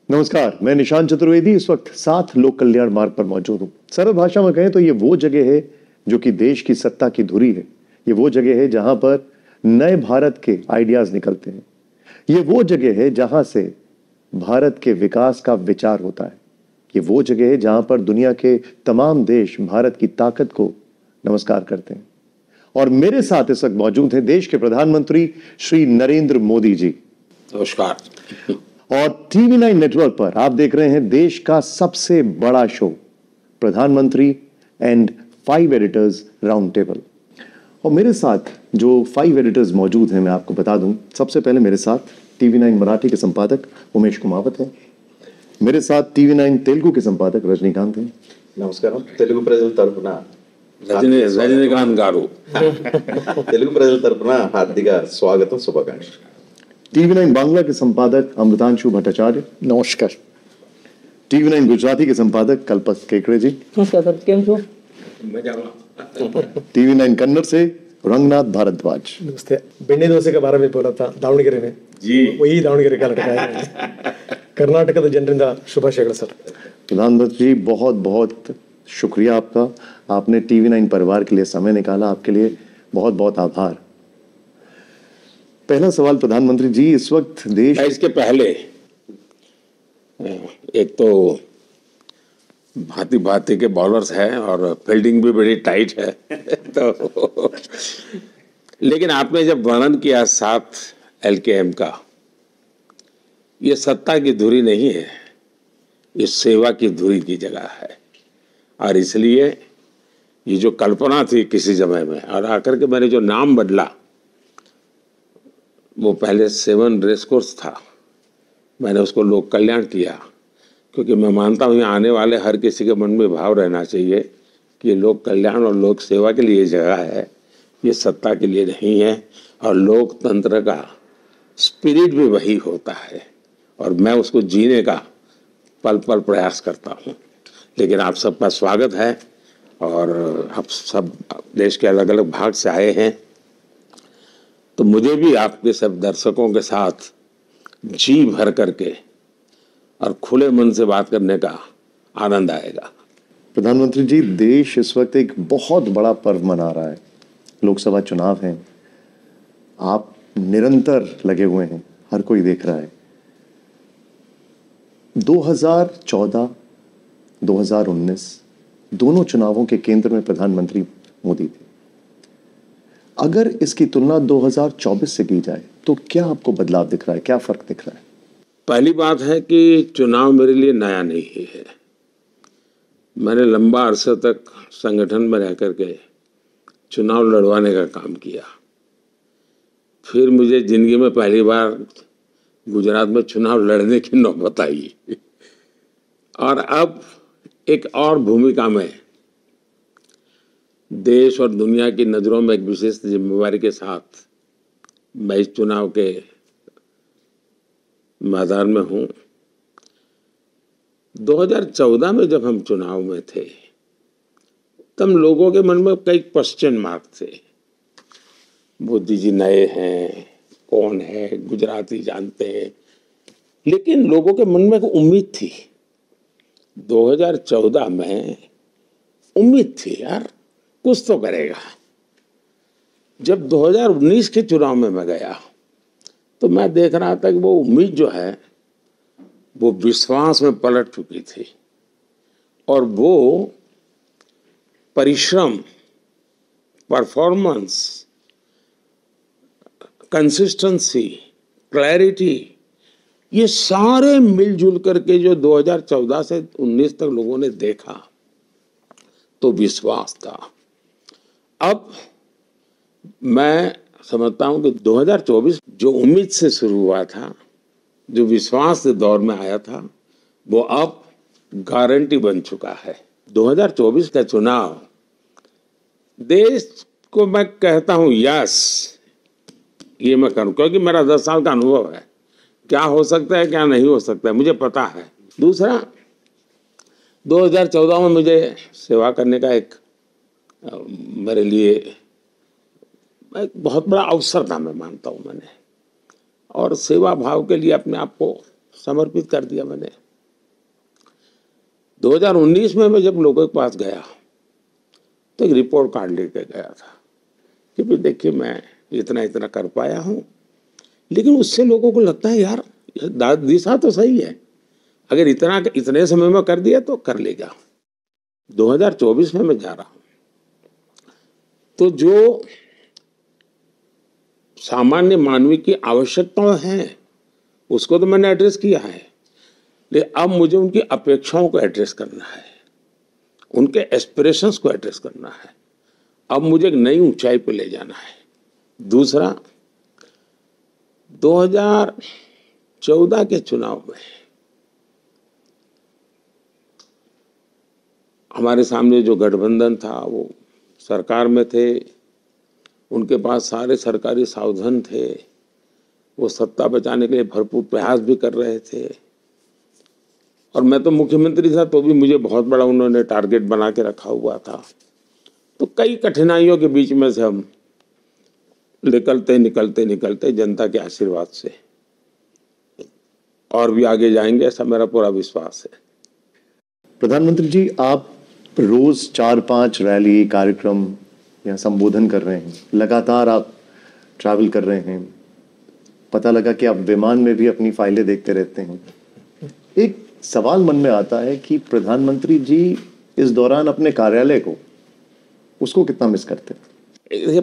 नमस्कार, मैं निशांत चतुर्वेदी इस वक्त साथ लोक कल्याण मार्ग पर मौजूद हूं। सरल भाषा में कहें तो ये वो जगह है जो कि देश की सत्ता की धुरी है। ये वो जगह है जहां पर नए भारत के आइडियाज निकलते हैं। ये वो जगह है जहां से भारत के विकास का विचार होता है। ये वो जगह है जहां पर दुनिया के तमाम देश भारत की ताकत को नमस्कार करते हैं। और मेरे साथ इस वक्त मौजूद हैं देश के प्रधानमंत्री श्री नरेंद्र मोदी जी। नमस्कार। और TV9 नेटवर्क पर आप देख रहे हैं देश का सबसे बड़ा शो प्रधानमंत्री एंड 5 एडिटर्स राउंड टेबल। और मेरे साथ जो 5 एडिटर्स मौजूद हैं मैं आपको बता दूं, सबसे पहले मेरे साथ TV9 मराठी के संपादक उमेश कुमावत हैं। मेरे साथ TV9 तेलुगु के संपादक रजनीकांत हैं। నమస్కారం తెలుగు ప్రజల తరపున రజనీకాంత్ గారు తెలుగు ప్రజల తరపున హార్దిక స్వాగతం శుభాకాంక్షలు TV9 बांग्ला के संपादक अमृतांशु भट्टाचार्य। नमस्कार। TV9 गुजराती के संपादक कल्पत केकड़े जी। नमस्कार सर, કેમ છો? TV9 कन्नड़ से रंगनाथ भारद्वाज। नमस्ते। ಬೆಣ್ಣೆ ದೋಸೆ के बारे में बोला था ದಾವಣಗೆರೆ में जी वही ದಾವಣಗೆರೆ कर्नाटक है। कर्नाटकದ ಜನರಿಂದ ಶುಭಾಶಯಗಳು सर। प्रधानमंत्री जी बहुत बहुत शुक्रिया आपका, आपने TV9 परिवार के लिए समय निकाला, आपके लिए बहुत बहुत आभार। पहला सवाल प्रधानमंत्री जी, इस वक्त देश इसके पहले एक तो भांति भांति के बॉलर्स हैं और फील्डिंग भी बड़ी टाइट है तो लेकिन आपने जब वर्णन किया 7 LKM का, ये सत्ता की धुरी नहीं है, ये सेवा की धुरी की जगह है। और इसलिए ये जो कल्पना थी किसी समय में, और आकर के मैंने जो नाम बदला, वो पहले 7 रेस कोर्स था, मैंने उसको लोक कल्याण किया, क्योंकि मैं मानता हूँ यहाँ आने वाले हर किसी के मन में भाव रहना चाहिए कि ये लोक कल्याण और लोक सेवा के लिए जगह है, ये सत्ता के लिए नहीं है। और लोकतंत्र का स्पिरिट भी वही होता है और मैं उसको जीने का पल पल प्रयास करता हूँ। लेकिन आप सबका स्वागत है और आप सब देश के अलग अलग भाग से आए हैं, तो मुझे भी आपके सब दर्शकों के साथ जी भर करके और खुले मन से बात करने का आनंद आएगा। प्रधानमंत्री जी, देश इस वक्त एक बहुत बड़ा पर्व मना रहा है, लोकसभा चुनाव हैं, आप निरंतर लगे हुए हैं, हर कोई देख रहा है। 2014, 2019 दोनों चुनावों के केंद्र में प्रधानमंत्री मोदी थे। अगर इसकी तुलना 2024 से की जाए तो क्या आपको बदलाव दिख रहा है, क्या फर्क दिख रहा है? पहली बात है कि चुनाव मेरे लिए नया नहीं है। मैंने लंबा अरसे तक संगठन में रह करके चुनाव लड़वाने का काम किया। फिर मुझे जिंदगी में पहली बार गुजरात में चुनाव लड़ने की नौबत आई और अब एक और भूमिका में देश और दुनिया की नज़रों में एक विशेष जिम्मेवारी के साथ मैं इस चुनाव के मैदान में हूँ। 2014 में जब हम चुनाव में थे तब लोगों के मन में कई क्वेश्चन मार्क थे। मोदी जी नए हैं, कौन है, गुजराती जानते हैं, लेकिन लोगों के मन में एक उम्मीद थी। 2014 में उम्मीद थी यार कुछ तो करेगा। जब 2019 के चुनाव में मैं गया तो मैं देख रहा था कि वो उम्मीद जो है वो विश्वास में पलट चुकी थी और वो परिश्रम, परफॉर्मेंस, कंसिस्टेंसी, क्लैरिटी, ये सारे मिलजुल करके जो 2014 से 19 तक लोगों ने देखा तो विश्वास था। अब मैं समझता हूं कि 2024 जो उम्मीद से शुरू हुआ था, जो विश्वास के दौर में आया था, वो अब गारंटी बन चुका है। 2024 का चुनाव देश को मैं कहता हूं यस, ये मैं करूं क्योंकि मेरा 10 साल का अनुभव है। क्या हो सकता है क्या नहीं हो सकता है मुझे पता है। दूसरा, 2014 में मुझे सेवा करने का एक मेरे लिए एक बहुत बड़ा अवसर था, मैं मानता हूँ मैंने, और सेवा भाव के लिए अपने आप को समर्पित कर दिया मैंने। 2019 में मैं जब लोगों के पास गया तो एक रिपोर्ट कार्ड लेके गया था कि भाई देखिए मैं इतना इतना कर पाया हूँ, लेकिन उससे लोगों को लगता है यार दिशा तो सही है, अगर इतने समय में कर दिया तो कर लेगा। 2024 में मैं जा रहा हूँ तो जो सामान्य मानवीय की आवश्यकताएं हैं उसको तो मैंने एड्रेस किया है, लेकिन अब मुझे उनकी अपेक्षाओं को एड्रेस करना है, उनके एस्पिरेशंस को एड्रेस करना है। अब मुझे एक नई ऊंचाई पर ले जाना है। दूसरा, 2014 के चुनाव में हमारे सामने जो गठबंधन था वो सरकार में थे, उनके पास सारे सरकारी साधन थे, वो सत्ता बचाने के लिए भरपूर प्रयास भी कर रहे थे, और मैं तो मुख्यमंत्री था तो भी मुझे बहुत बड़ा उन्होंने टारगेट बना के रखा हुआ था। तो कई कठिनाइयों के बीच में से हम निकलते जनता के आशीर्वाद से और भी आगे जाएंगे, ऐसा मेरा पूरा विश्वास है। प्रधानमंत्री जी, आप रोज 4-5 रैली कार्यक्रम या संबोधन कर रहे हैं, लगातार आप ट्रैवल कर रहे हैं, पता लगा कि आप विमान में भी अपनी फाइलें देखते रहते हैं। एक सवाल मन में आता है कि प्रधानमंत्री जी इस दौरान अपने कार्यालय को उसको कितना मिस करते हैं?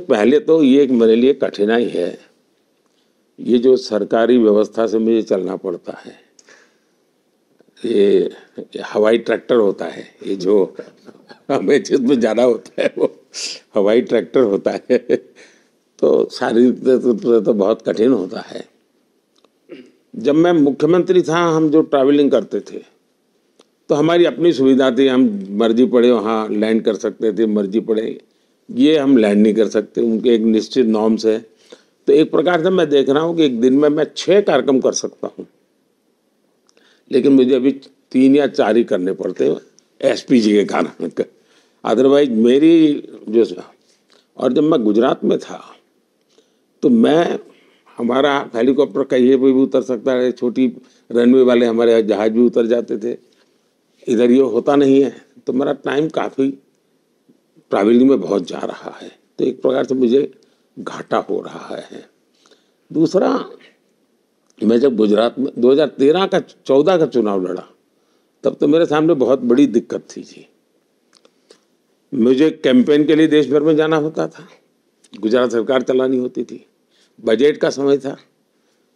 पहले तो ये एक मेरे लिए कठिनाई है, ये जो सरकारी व्यवस्था से मुझे चलना पड़ता है, ये हवाई ट्रैक्टर होता है, ये जो हमें जिसमें जाना होता है वो हवाई ट्रैक्टर होता है, तो शारीरिक तो बहुत कठिन होता है। जब मैं मुख्यमंत्री था हम जो ट्रैवलिंग करते थे तो हमारी अपनी सुविधा थी, हम मर्जी पड़े वहाँ लैंड कर सकते थे, मर्जी पड़े ये हम लैंड नहीं कर सकते, उनके एक निश्चित नॉर्म्स है। तो एक प्रकार से मैं देख रहा हूँ कि एक दिन में मैं 6 कार्यक्रम कर सकता हूँ, लेकिन मुझे अभी 3 या 4 ही करने पड़ते हैं एसपीजी के कारण। अदरवाइज मेरी जो, और जब मैं गुजरात में था तो मैं हमारा हेलीकॉप्टर कहीं पे भी उतर सकता है, छोटी रनवे वाले हमारे जहाज भी उतर जाते थे, इधर ये होता नहीं है, तो मेरा टाइम काफ़ी ट्रैवलिंग में बहुत जा रहा है, तो एक प्रकार से मुझे घाटा हो रहा है। दूसरा, मैं जब गुजरात में 2014 का चुनाव लड़ा तब तो मेरे सामने बहुत बड़ी दिक्कत थी जी। मुझे कैंपेन के लिए देश भर में जाना होता था, गुजरात सरकार चलानी होती थी, बजट का समय था,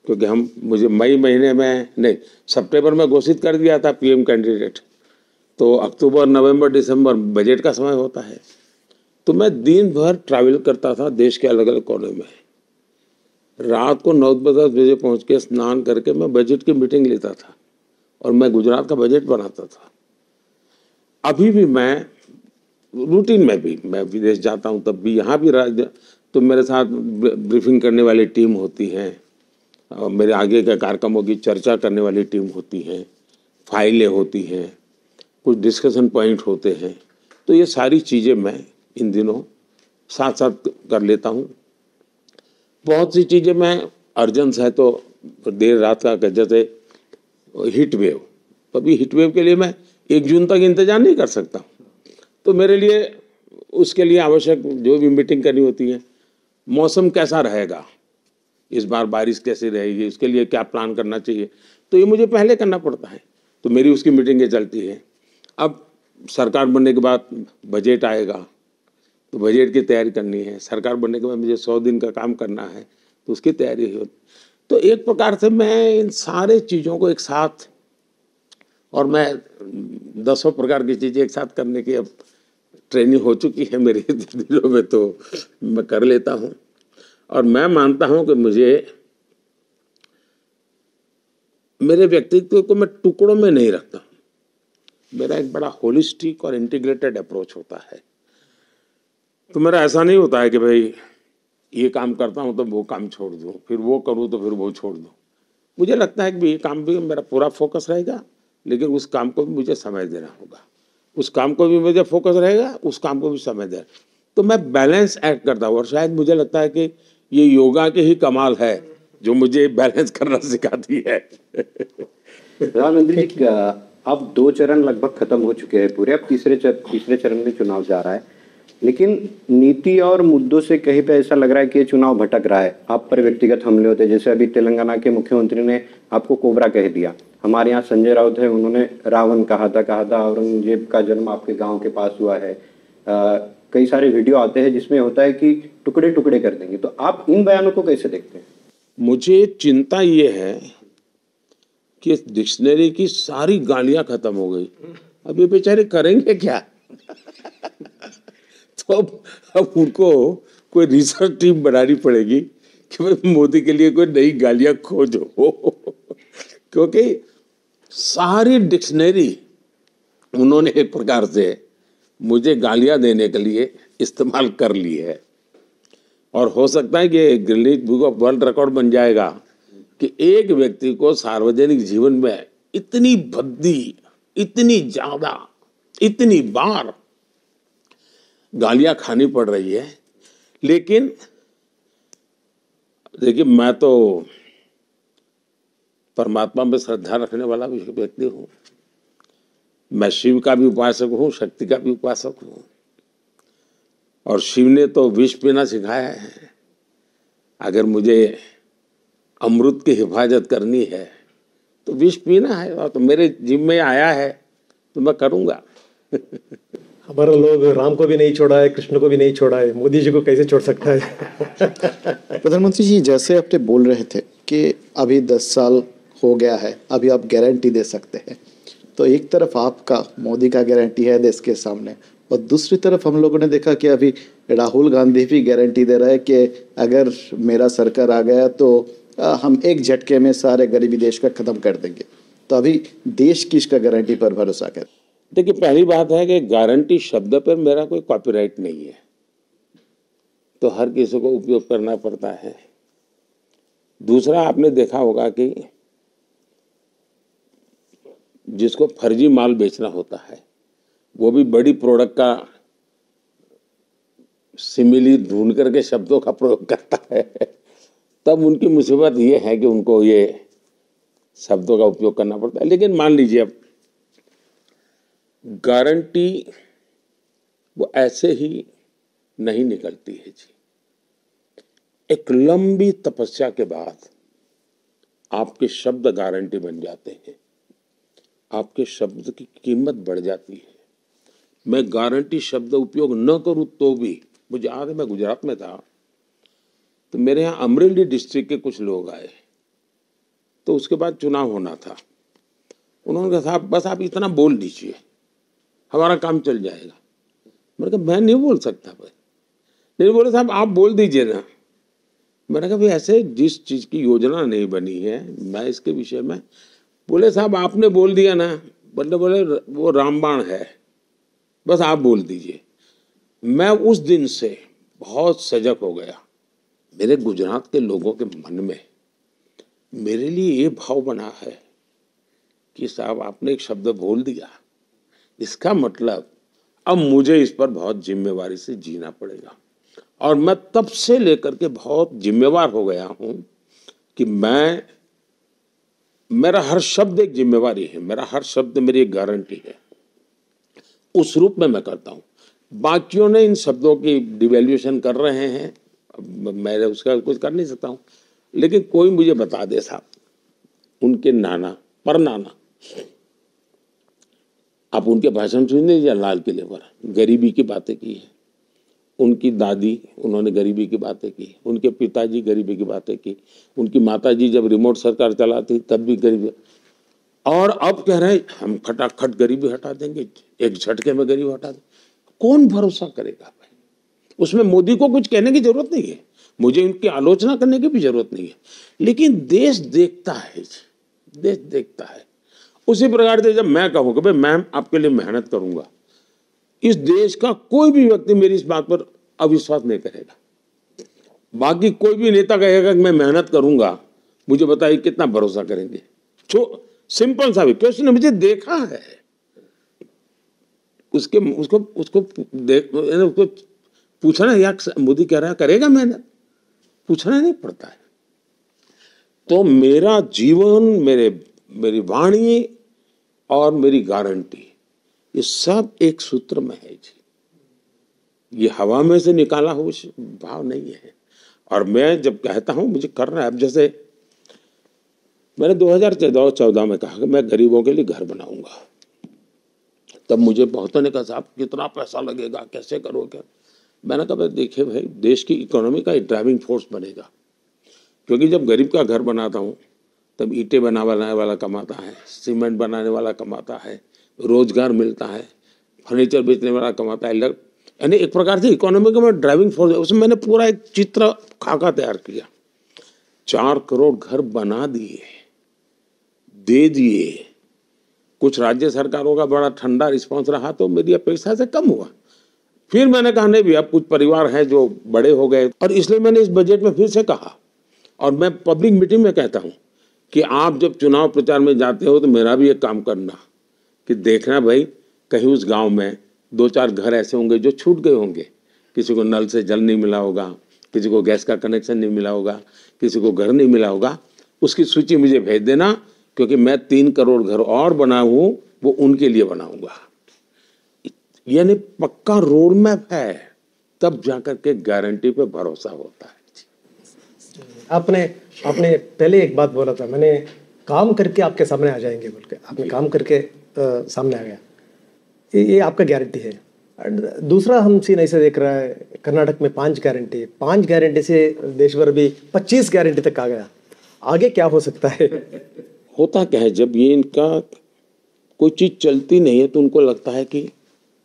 क्योंकि मुझे मई महीने में नहीं सितंबर में घोषित कर दिया था पीएम कैंडिडेट, तो अक्टूबर नवंबर दिसंबर बजट का समय होता है। तो मैं दिन भर ट्रैवल करता था देश के अलग अलग कोने में, रात को 9-10 बजे पहुंच के स्नान करके मैं बजट की मीटिंग लेता था और मैं गुजरात का बजट बनाता था। अभी भी मैं रूटीन में भी मैं विदेश जाता हूं तब भी यहाँ भी तो मेरे साथ ब्रीफिंग करने वाली टीम होती है, और मेरे आगे के कार्यक्रमों की चर्चा करने वाली टीम होती है, फाइलें होती हैं, कुछ डिस्कशन पॉइंट होते हैं। तो ये सारी चीज़ें मैं इन दिनों साथ साथ कर लेता हूँ। बहुत सी चीज़ें मैं अर्जेंस है तो देर रात का, जैसे हीट वेव, अभी हीट वेव के लिए मैं 1 जून तक इंतजार नहीं कर सकता, तो मेरे लिए उसके लिए आवश्यक जो भी मीटिंग करनी होती है, मौसम कैसा रहेगा, इस बार बारिश कैसी रहेगी, उसके लिए क्या प्लान करना चाहिए, तो ये मुझे पहले करना पड़ता है, तो मेरी उसकी मीटिंगें चलती है। अब सरकार बनने के बाद बजट आएगा तो बजट की तैयारी करनी है, सरकार बनने के बाद मुझे 100 दिन का काम करना है तो उसकी तैयारी हो। तो एक प्रकार से मैं इन सारे चीज़ों को एक साथ, और मैं 10 प्रकार की चीज़ें एक साथ करने की अब ट्रेनिंग हो चुकी है मेरे दिनों में, तो मैं कर लेता हूँ। और मैं मानता हूँ कि मुझे मेरे व्यक्तित्व को मैं टुकड़ों में नहीं रखता हूँ, मेरा एक बड़ा होलिस्टिक और इंटीग्रेटेड अप्रोच होता है। तो मेरा ऐसा नहीं होता है कि भाई ये काम करता हूँ तो वो काम छोड़ दूँ, फिर वो करूँ तो फिर वो छोड़ दूँ। मुझे लगता है कि ये काम भी मेरा पूरा फोकस रहेगा, लेकिन उस काम को भी मुझे समय देना होगा, उस काम को भी मुझे फोकस रहेगा, उस काम को भी समय देना। तो मैं बैलेंस एक्ट करता हूँ, और शायद मुझे लगता है कि ये योगा के ही कमाल है जो मुझे बैलेंस करना सिखाती है। प्रधानमंत्री जी, अब 2 चरण लगभग खत्म हो चुके हैं पूरे, अब तीसरे चरण में चुनाव जा रहा है, लेकिन नीति और मुद्दों से कहीं पे ऐसा लग रहा है कि ये चुनाव भटक रहा है। आप पर व्यक्तिगत हमले होते हैं, जैसे अभी तेलंगाना के मुख्यमंत्री ने आपको कोबरा कह दिया। हमारे यहाँ संजय राउत है, उन्होंने रावण कहा था औरंगजेब का जन्म आपके गाँव के पास हुआ है। कई सारे वीडियो आते हैं जिसमें होता है कि टुकड़े टुकड़े कर देंगे, तो आप इन बयानों को कैसे देखते हैं? मुझे चिंता ये है कि डिक्शनरी की सारी गालियां खत्म हो गई, अब ये बेचारे करेंगे क्या? तो अब उनको कोई रिसर्च टीम बनानी पड़ेगी कि भाई मोदी के लिए कोई नई गालियां खोजो, क्योंकि सारी डिक्शनरी उन्होंने एक प्रकार से मुझे गालियां देने के लिए इस्तेमाल कर ली है। और हो सकता है कि Guinness book of world record बन जाएगा कि एक व्यक्ति को सार्वजनिक जीवन में इतनी भद्दी, इतनी ज्यादा, इतनी बार गालियां खानी पड़ रही है। लेकिन देखिए, मैं तो परमात्मा में श्रद्धा रखने वाला व्यक्ति हूँ। मैं शिव का भी उपासक हूँ, शक्ति का भी उपासक हूँ। और शिव ने तो विष पीना सिखाया है। अगर मुझे अमृत की हिफाजत करनी है तो विष पीना है, और तो मेरे जिम्मे में आया है तो मैं करूँगा। हमारा लोग राम को भी नहीं छोड़ा है, कृष्ण को भी नहीं छोड़ा है, मोदी जी को कैसे छोड़ सकता है? प्रधानमंत्री जी, जैसे आपने बोल रहे थे कि अभी 10 साल हो गया है, अभी आप गारंटी दे सकते हैं, तो एक तरफ आपका मोदी का गारंटी है देश के सामने, और दूसरी तरफ हम लोगों ने देखा कि अभी राहुल गांधी भी गारंटी दे रहा है कि अगर मेरा सरकार आ गया तो हम एक झटके में सारे गरीबी देश का खत्म कर देंगे। तो अभी देश किसका गारंटी पर भरोसा करे? देखिए, पहली बात है कि गारंटी शब्द पर मेरा कोई कॉपीराइट नहीं है, तो हर किसी को उपयोग करना पड़ता है। दूसरा, आपने देखा होगा कि जिसको फर्जी माल बेचना होता है वो भी बड़ी प्रोडक्ट का सिमिली ढूंढ करके शब्दों का प्रयोग करता है। तब उनकी मुसीबत ये है कि उनको ये शब्दों का उपयोग करना पड़ता है। लेकिन मान लीजिए, अब गारंटी वो ऐसे ही नहीं निकलती है जी। एक लंबी तपस्या के बाद आपके शब्द गारंटी बन जाते हैं, आपके शब्द की कीमत बढ़ जाती है। मैं गारंटी शब्द उपयोग न करूं तो भी, मुझे याद है मैं गुजरात में था, तो मेरे यहाँ अमरेली डिस्ट्रिक्ट के कुछ लोग आए, तो उसके बाद चुनाव होना था। उन्होंने कहा, साहब बस आप इतना बोल दीजिए, हमारा काम चल जाएगा। मैंने कहा, मैं नहीं बोल सकता भाई। नहीं बोले, साहब आप बोल दीजिए ना। मैंने कहा, भाई ऐसे जिस चीज़ की योजना नहीं बनी है मैं इसके विषय में। बोले, साहब आपने बोल दिया ना, बोले वो रामबाण है, बस आप बोल दीजिए। मैं उस दिन से बहुत सजग हो गया। मेरे गुजरात के लोगों के मन में मेरे लिए ये भाव बना है कि साहब आपने एक शब्द बोल दिया, इसका मतलब अब मुझे इस पर बहुत जिम्मेवारी से जीना पड़ेगा। और मैं तब से लेकर के बहुत जिम्मेवार हो गया हूं कि मेरा हर शब्द एक जिम्मेवारी है, मेरा हर शब्द मेरी एक गारंटी है। उस रूप में मैं करता हूं। बाकियों ने इन शब्दों की डिवैल्यूएशन कर रहे हैं, मैं उसका कुछ कर नहीं सकता हूं। लेकिन कोई मुझे बता दे साहब, उनके नाना परनाना, आप उनके भाषण सुन लीजिए लाल किले पर, गरीबी की बातें की है। उनकी दादी, उन्होंने गरीबी की बातें की। उनके पिताजी गरीबी की बातें की। उनकी माताजी जब रिमोट सरकार चलाती तब भी गरीबी। और अब कह रहे हैं हम खटाखट गरीबी हटा देंगे, एक झटके में गरीबी हटा देंगे। कौन भरोसा करेगा भाई? उसमें मोदी को कुछ कहने की जरूरत नहीं है, मुझे इनकी आलोचना करने की भी जरूरत नहीं है। लेकिन देश देखता है, देश देखता है। उसी प्रकार से जब मैं कहूँ कि भाई मैं आपके लिए मेहनत करूंगा, इस देश का कोई भी व्यक्ति मेरी इस बात पर अविश्वास नहीं करेगा। बाकी कोई भी नेता कहेगा कि मैं मेहनत करूंगा, मुझे बताइए कितना भरोसा करेंगे? सिंपल सा भी क्वेश्चन, मुझे देखा है। उसको पूछना, या मोदी कह रहा है करेगा मेहनत, पूछना नहीं पड़ता है। तो मेरा जीवन, मेरी वाणी और मेरी गारंटी, ये सब एक सूत्र में है जी। ये हवा में से निकाला हुआ भाव नहीं है। और मैं जब कहता हूं मुझे करना है, अब जैसे मैंने 2014 में कहा कि मैं गरीबों के लिए घर बनाऊंगा, तब मुझे बहुतों ने कहा साहब कितना पैसा लगेगा, कैसे करोगे? मैंने कहा देखिए भाई, देश की इकोनॉमी का ड्राइविंग फोर्स बनेगा, क्योंकि जब गरीब का घर बनाता हूँ तब ईंटें बनाने वाला कमाता है, सीमेंट बनाने वाला कमाता है, रोजगार मिलता है, फर्नीचर बेचने वाला कमाता है, यानी एक प्रकार से इकोनॉमी का मैं ड्राइविंग फोर्स। उसमें मैंने पूरा एक चित्र खाका तैयार किया। 4 करोड़ घर बना दिए, दे दिए। कुछ राज्य सरकारों का बड़ा ठंडा रिस्पांस रहा तो मेरी अपेक्षा से कम हुआ। फिर मैंने कहा नहीं भी, अब कुछ परिवार हैं जो बड़े हो गए, और इसलिए मैंने इस बजट में फिर से कहा, और मैं पब्लिक मीटिंग में कहता हूं कि आप जब चुनाव प्रचार में जाते हो तो मेरा भी एक काम करना कि देखना भाई, कहीं उस गांव में 2-4 घर ऐसे होंगे जो छूट गए होंगे, किसी को नल से जल नहीं मिला होगा, किसी को गैस का कनेक्शन नहीं मिला होगा, किसी को घर नहीं मिला होगा, उसकी सूची मुझे भेज देना, क्योंकि मैं 3 करोड़ घर और बना हूं, वो उनके लिए बनाऊंगा। यानी पक्का रोड मैप है, तब जाकर के गारंटी पे भरोसा होता है। आपने पहले एक बात बोला था, मैंने काम करके आपके सामने आ जाएंगे बोल के, आपने काम करके सामने आ गया, ये आपका गारंटी है। दूसरा हम सीन ऐसे देख रहा है, कर्नाटक में 5 गारंटी से देश भर भी 25 गारंटी तक आ गया। आगे क्या हो सकता है? होता क्या है, जब ये इनका कोई चीज चलती नहीं है तो उनको लगता है कि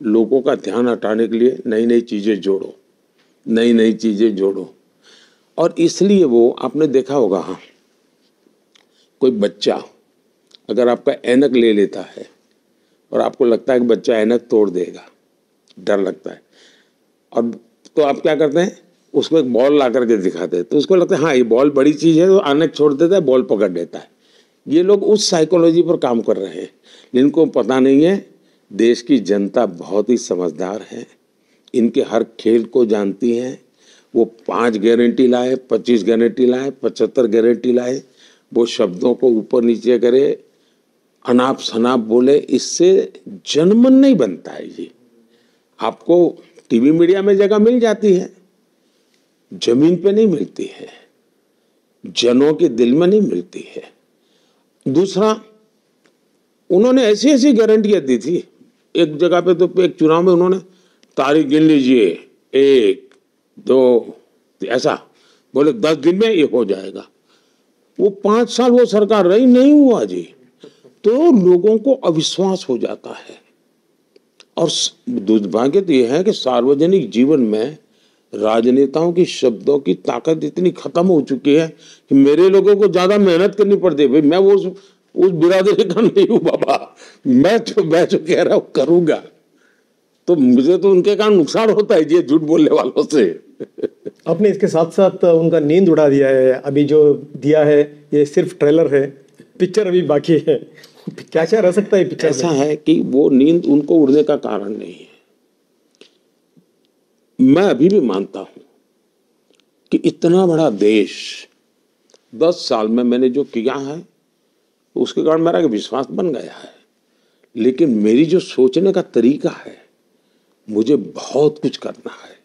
लोगों का ध्यान हटाने के लिए नई नई चीजें जोड़ो, और इसलिए वो, आपने देखा होगा, हाँ, कोई बच्चा अगर आपका ऐनक ले लेता है और आपको लगता है कि बच्चा ऐनक तोड़ देगा, डर लगता है, और तो आप क्या करते हैं, उसको एक बॉल ला करके दिखाते हैं, तो उसको लगता है हाँ ये बॉल बड़ी चीज है, तो ऐनक छोड़ देता है, बॉल पकड़ लेता है। ये लोग उस साइकोलॉजी पर काम कर रहे हैं, जिनको पता नहीं है देश की जनता बहुत ही समझदार है, इनके हर खेल को जानती है। वो 5 गारंटी लाए, 25 गारंटी लाए, 75 गारंटी लाए, वो शब्दों को ऊपर नीचे करे, अनाप शनाप बोले, इससे जनमन नहीं बनता है। जी, आपको टीवी मीडिया में जगह मिल जाती है, जमीन पे नहीं मिलती है, जनों के दिल में नहीं मिलती है। दूसरा, उन्होंने ऐसी ऐसी गारंटियां दी थी, एक जगह पे तो एक चुनाव में उन्होंने तारीख गिन लीजिए, 1, 2, ऐसा बोले 10 दिन में ये हो जाएगा। वो 5 साल वो सरकार रही, नहीं हुआ जी, तो लोगों को अविश्वास हो जाता है। और दुर्भाग्य तो यह है कि सार्वजनिक जीवन में राजनेताओं की शब्दों की ताकत इतनी खत्म हो चुकी है कि मेरे लोगों को ज्यादा मेहनत करनी पड़ती है। भाई मैं उस बिरादरी का नहीं हूं बाबा, मैं जो कह रहा हूं करूंगा, तो मुझे तो उनके कारण नुकसान होता है ये झूठ बोलने वालों से। आपने इसके साथ साथ उनका नींद उड़ा दिया है। अभी जो दिया है ये सिर्फ ट्रेलर है, पिक्चर अभी बाकी है। क्या क्या रह सकता है पिक्चर? ऐसा है कि वो नींद उनको उड़ने का कारण नहीं है। मैं अभी भी मानता हूं कि इतना बड़ा देश 10 साल में मैंने जो किया है उसके कारण मेरा विश्वास बन गया है, लेकिन मेरी जो सोचने का तरीका है, मुझे बहुत कुछ करना है।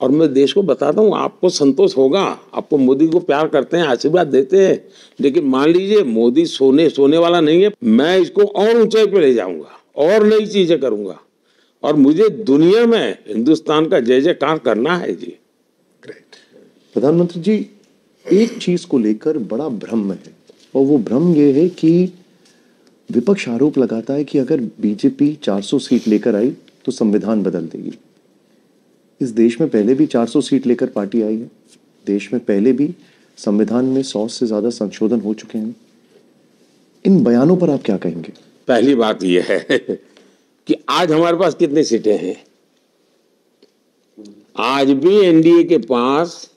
और मैं देश को बताता हूँ, आपको संतोष होगा, आपको मोदी को प्यार करते हैं, आशीर्वाद देते हैं, लेकिन मान लीजिए मोदी सोने वाला नहीं है। मैं इसको और ऊंचाई पे ले जाऊंगा और नई चीजें करूंगा, और मुझे दुनिया में हिंदुस्तान का जय जयकार करना है जी। प्रधानमंत्री जी, एक चीज को लेकर बड़ा भ्रम है, और वो भ्रम ये है कि विपक्ष आरोप लगाता है कि अगर बीजेपी 400 सीट लेकर आई तो संविधान बदल देगी। इस देश में पहले भी 400 सीट लेकर पार्टी आई है, देश में पहले भी संविधान में 100 से ज्यादा संशोधन हो चुके हैं। इन बयानों पर आप क्या कहेंगे? पहली बात यह है कि आज हमारे पास कितनी सीटें हैं? आज भी एनडीए के पास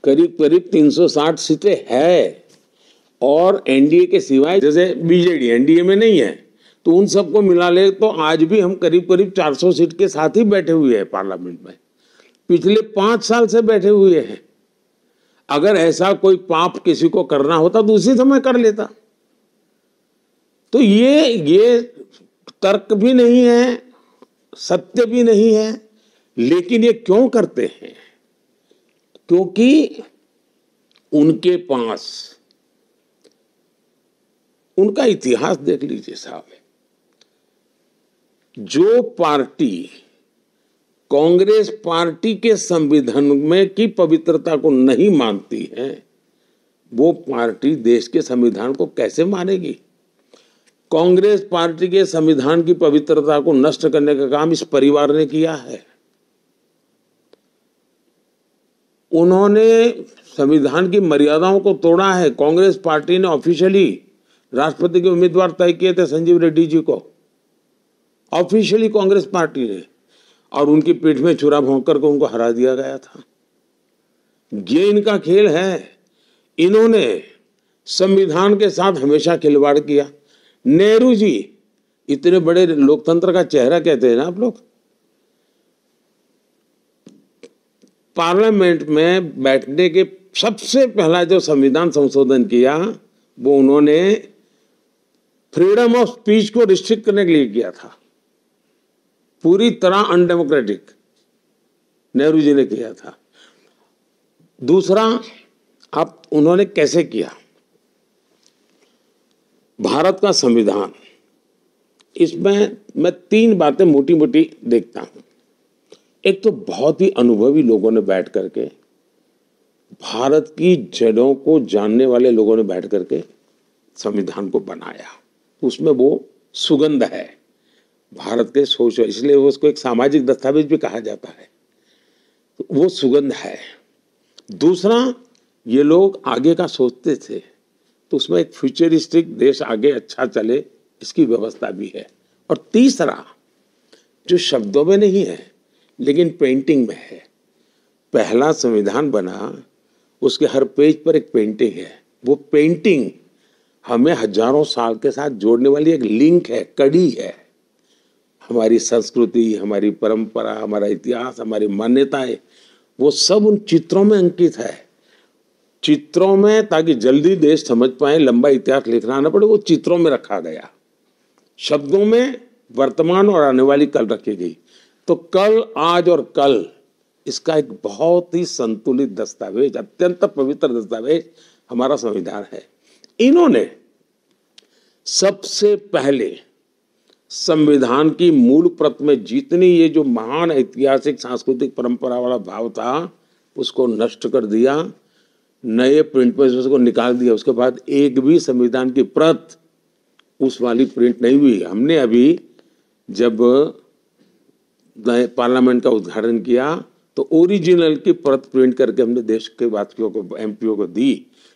करीब करीब 360 सीटें हैं, और एनडीए के सिवाय जैसे बीजेडी एनडीए में नहीं है, तो उन सबको मिला ले तो आज भी हम करीब करीब 400 सीट के साथ ही बैठे हुए हैं पार्लियामेंट में, पिछले 5 साल से बैठे हुए हैं। अगर ऐसा कोई पाप किसी को करना होता तो उसी समय कर लेता। तो ये तर्क भी नहीं है, सत्य भी नहीं है, लेकिन ये क्यों करते हैं? क्योंकि उनके पास, उनका इतिहास देख लीजिए साहब, जो पार्टी कांग्रेस पार्टी के संविधान में की पवित्रता को नहीं मानती है, वो पार्टी देश के संविधान को कैसे मानेगी? कांग्रेस पार्टी के संविधान की पवित्रता को नष्ट करने का काम इस परिवार ने किया है। उन्होंने संविधान की मर्यादाओं को तोड़ा है। कांग्रेस पार्टी ने ऑफिशियली राष्ट्रपति के उम्मीदवार तय किए थे संजीव रेड्डी जी को, ऑफिशियली कांग्रेस पार्टी ने, और उनकी पीठ में छुरा भोंक करके उनको हरा दिया गया था। ये इनका खेल है। इन्होंने संविधान के साथ हमेशा खिलवाड़ किया। नेहरू जी इतने बड़े लोकतंत्र का चेहरा कहते हैं ना आप लोग, पार्लियामेंट में बैठने के सबसे पहला जो संविधान संशोधन किया वो उन्होंने फ्रीडम ऑफ स्पीच को रिस्ट्रिक्ट करने के लिए किया था। पूरी तरह अनडेमोक्रेटिक नेहरू जी ने किया था। दूसरा, आप उन्होंने कैसे किया? भारत का संविधान, इसमें मैं 3 बातें मोटी मोटी देखता हूं। एक तो बहुत ही अनुभवी लोगों ने बैठ करके, भारत की जड़ों को जानने वाले लोगों ने बैठ करके संविधान को बनाया। उसमें वो सुगंध है भारत के सोच, इसलिए वो उसको एक सामाजिक दस्तावेज भी कहा जाता है। तो वो सुगंध है। दूसरा, ये लोग आगे का सोचते थे, तो उसमें एक फ्यूचरिस्टिक देश आगे अच्छा चले इसकी व्यवस्था भी है। और तीसरा, जो शब्दों में नहीं है लेकिन पेंटिंग में है, पहला संविधान बना उसके हर पेज पर एक पेंटिंग है। वो पेंटिंग हमें हजारों साल के साथ जोड़ने वाली एक लिंक है, कड़ी है। हमारी संस्कृति, हमारी परंपरा, हमारा इतिहास, हमारी मान्यताएं, वो सब उन चित्रों में अंकित है। चित्रों में, ताकि जल्दी देश समझ पाए, लंबा इतिहास लिखना ना पड़े, वो चित्रों में रखा गया। शब्दों में वर्तमान और आने वाली कल रखी गई। तो कल, आज और कल, इसका एक बहुत ही संतुलित दस्तावेज, अत्यंत पवित्र दस्तावेज हमारा संविधान है। इन्होंने सबसे पहले संविधान की मूल प्रत में जितनी ये जो महान ऐतिहासिक सांस्कृतिक परंपरा वाला भाव था, उसको नष्ट कर दिया, नए प्रिंट में उसको निकाल दिया। उसके बाद एक भी संविधान की प्रत उस वाली प्रिंट नहीं हुई। हमने अभी जब पार्लियामेंट का उद्घाटन किया तो ओरिजिनल की प्रत प्रिंट करके हमने देश के वासियों को, एमपीओ को दी,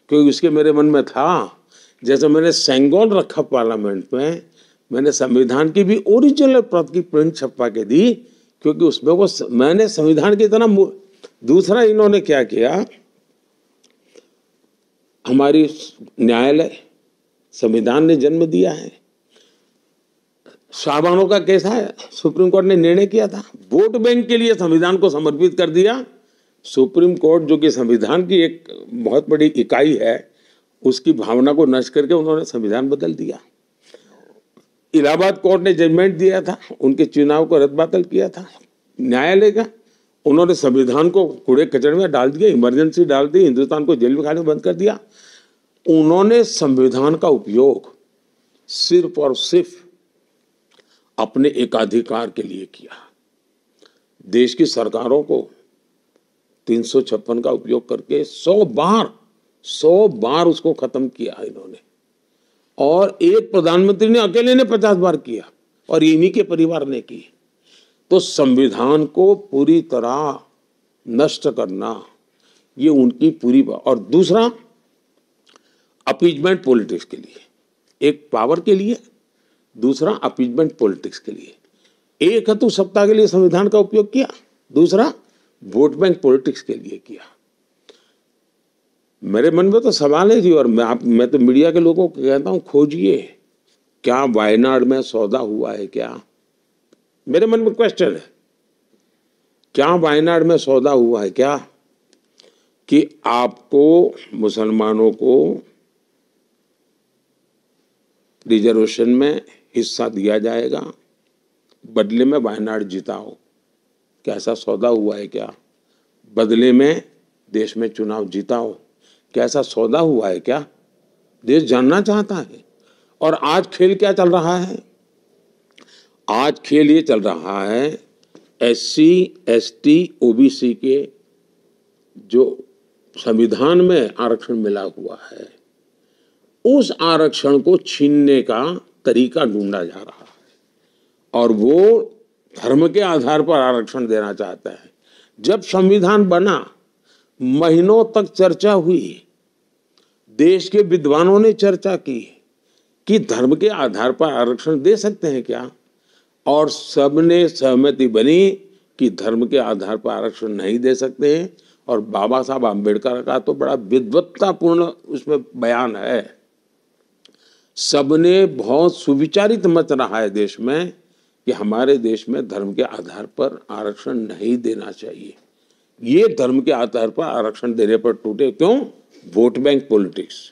क्योंकि उसके मेरे मन में था, जैसे मैंने सेंगोल रखा पार्लियामेंट में, मैंने संविधान की भी ओरिजिनल प्रत की प्रिंट छपवा के दी, क्योंकि उसमें वो मैंने संविधान की इतना। दूसरा, इन्होंने क्या किया, हमारी न्यायालय, संविधान ने जन्म दिया है। शाहबानों का केस है, सुप्रीम कोर्ट ने निर्णय किया था, वोट बैंक के लिए संविधान को समर्पित कर दिया। सुप्रीम कोर्ट, जो कि संविधान की एक बहुत बड़ी इकाई है, उसकी भावना को नष्ट करके उन्होंने संविधान बदल दिया। इलाहाबाद कोर्ट ने जजमेंट दिया था, उनके चुनाव को रद्द बातल किया था न्यायालय का, उन्होंने संविधान को कूड़े कचरे में डाल दिया, इमरजेंसी डाल दी, हिंदुस्तान को जेल में खाने बंद कर दिया। उन्होंने संविधान का उपयोग सिर्फ और सिर्फ अपने एकाधिकार के लिए किया। देश की सरकारों को 356 का उपयोग करके 100 बार उसको खत्म किया इन्होंने, और एक प्रधानमंत्री ने अकेले ने 50 बार किया, और इन्हीं के परिवार ने की। तो संविधान को पूरी तरह नष्ट करना, ये उनकी पूरी। और दूसरा, अपीजमेंट पॉलिटिक्स के लिए, एक पावर के लिए, दूसरा अपीजमेंट पॉलिटिक्स के लिए। एक है तो सत्ता के लिए संविधान का उपयोग किया, दूसरा वोट बैंक पॉलिटिक्स के लिए किया। मेरे मन में तो सवाल है जी, और मैं तो मीडिया के लोगों को कहता हूं, खोजिए क्या वायनाड में सौदा हुआ है क्या? मेरे मन में क्वेश्चन है, क्या वायनाड में सौदा हुआ है क्या? कि आपको मुसलमानों को रिजर्वेशन में हिस्सा दिया जाएगा, बदले में वायनाड जिताओ। क्या ऐसा सौदा हुआ है क्या? बदले में देश में चुनाव जिताओ, क्या ऐसा सौदा हुआ है क्या? देश जानना चाहता है। और आज खेल क्या चल रहा है? आज खेल ये चल रहा है, SC, ST, OBC के जो संविधान में आरक्षण मिला हुआ है, उस आरक्षण को छीनने का तरीका ढूंढा जा रहा है और वो धर्म के आधार पर आरक्षण देना चाहता है। जब संविधान बना, महीनों तक चर्चा हुई, देश के विद्वानों ने चर्चा की कि धर्म के आधार पर आरक्षण दे सकते हैं क्या, और सबने सहमति बनी कि धर्म के आधार पर आरक्षण नहीं दे सकते हैं। और बाबा साहब आम्बेडकर का तो बड़ा विद्वत्तापूर्ण उसमें बयान है। सबने बहुत सुविचारित मत रहा है देश में कि हमारे देश में धर्म के आधार पर आरक्षण नहीं देना चाहिए। ये धर्म के आधार पर आरक्षण देने पर टूटे। क्यों? Vote bank politics.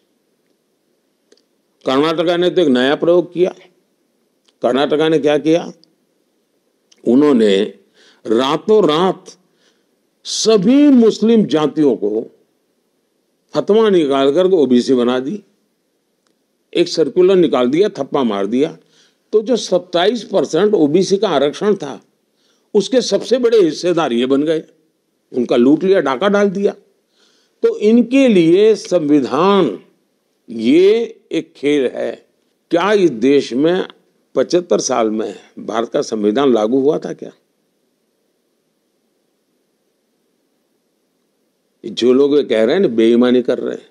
कर्नाटका ने तो एक नया प्रयोग किया। कर्नाटका ने क्या किया? उन्होंने रातों रात सभी मुस्लिम जातियों को फतवा निकाल कर OBC बना दी, एक सर्कुलर निकाल दिया, थप्पा मार दिया। तो जो 27% OBC का आरक्षण था, उसके सबसे बड़े हिस्सेदार ये बन गए। उनका लूट लिया, डाका डाल दिया। तो इनके लिए संविधान ये एक खेल है। क्या इस देश में 75 साल में भारत का संविधान लागू हुआ था क्या? जो लोग ये कह रहे हैं ना, बेईमानी कर रहे हैं।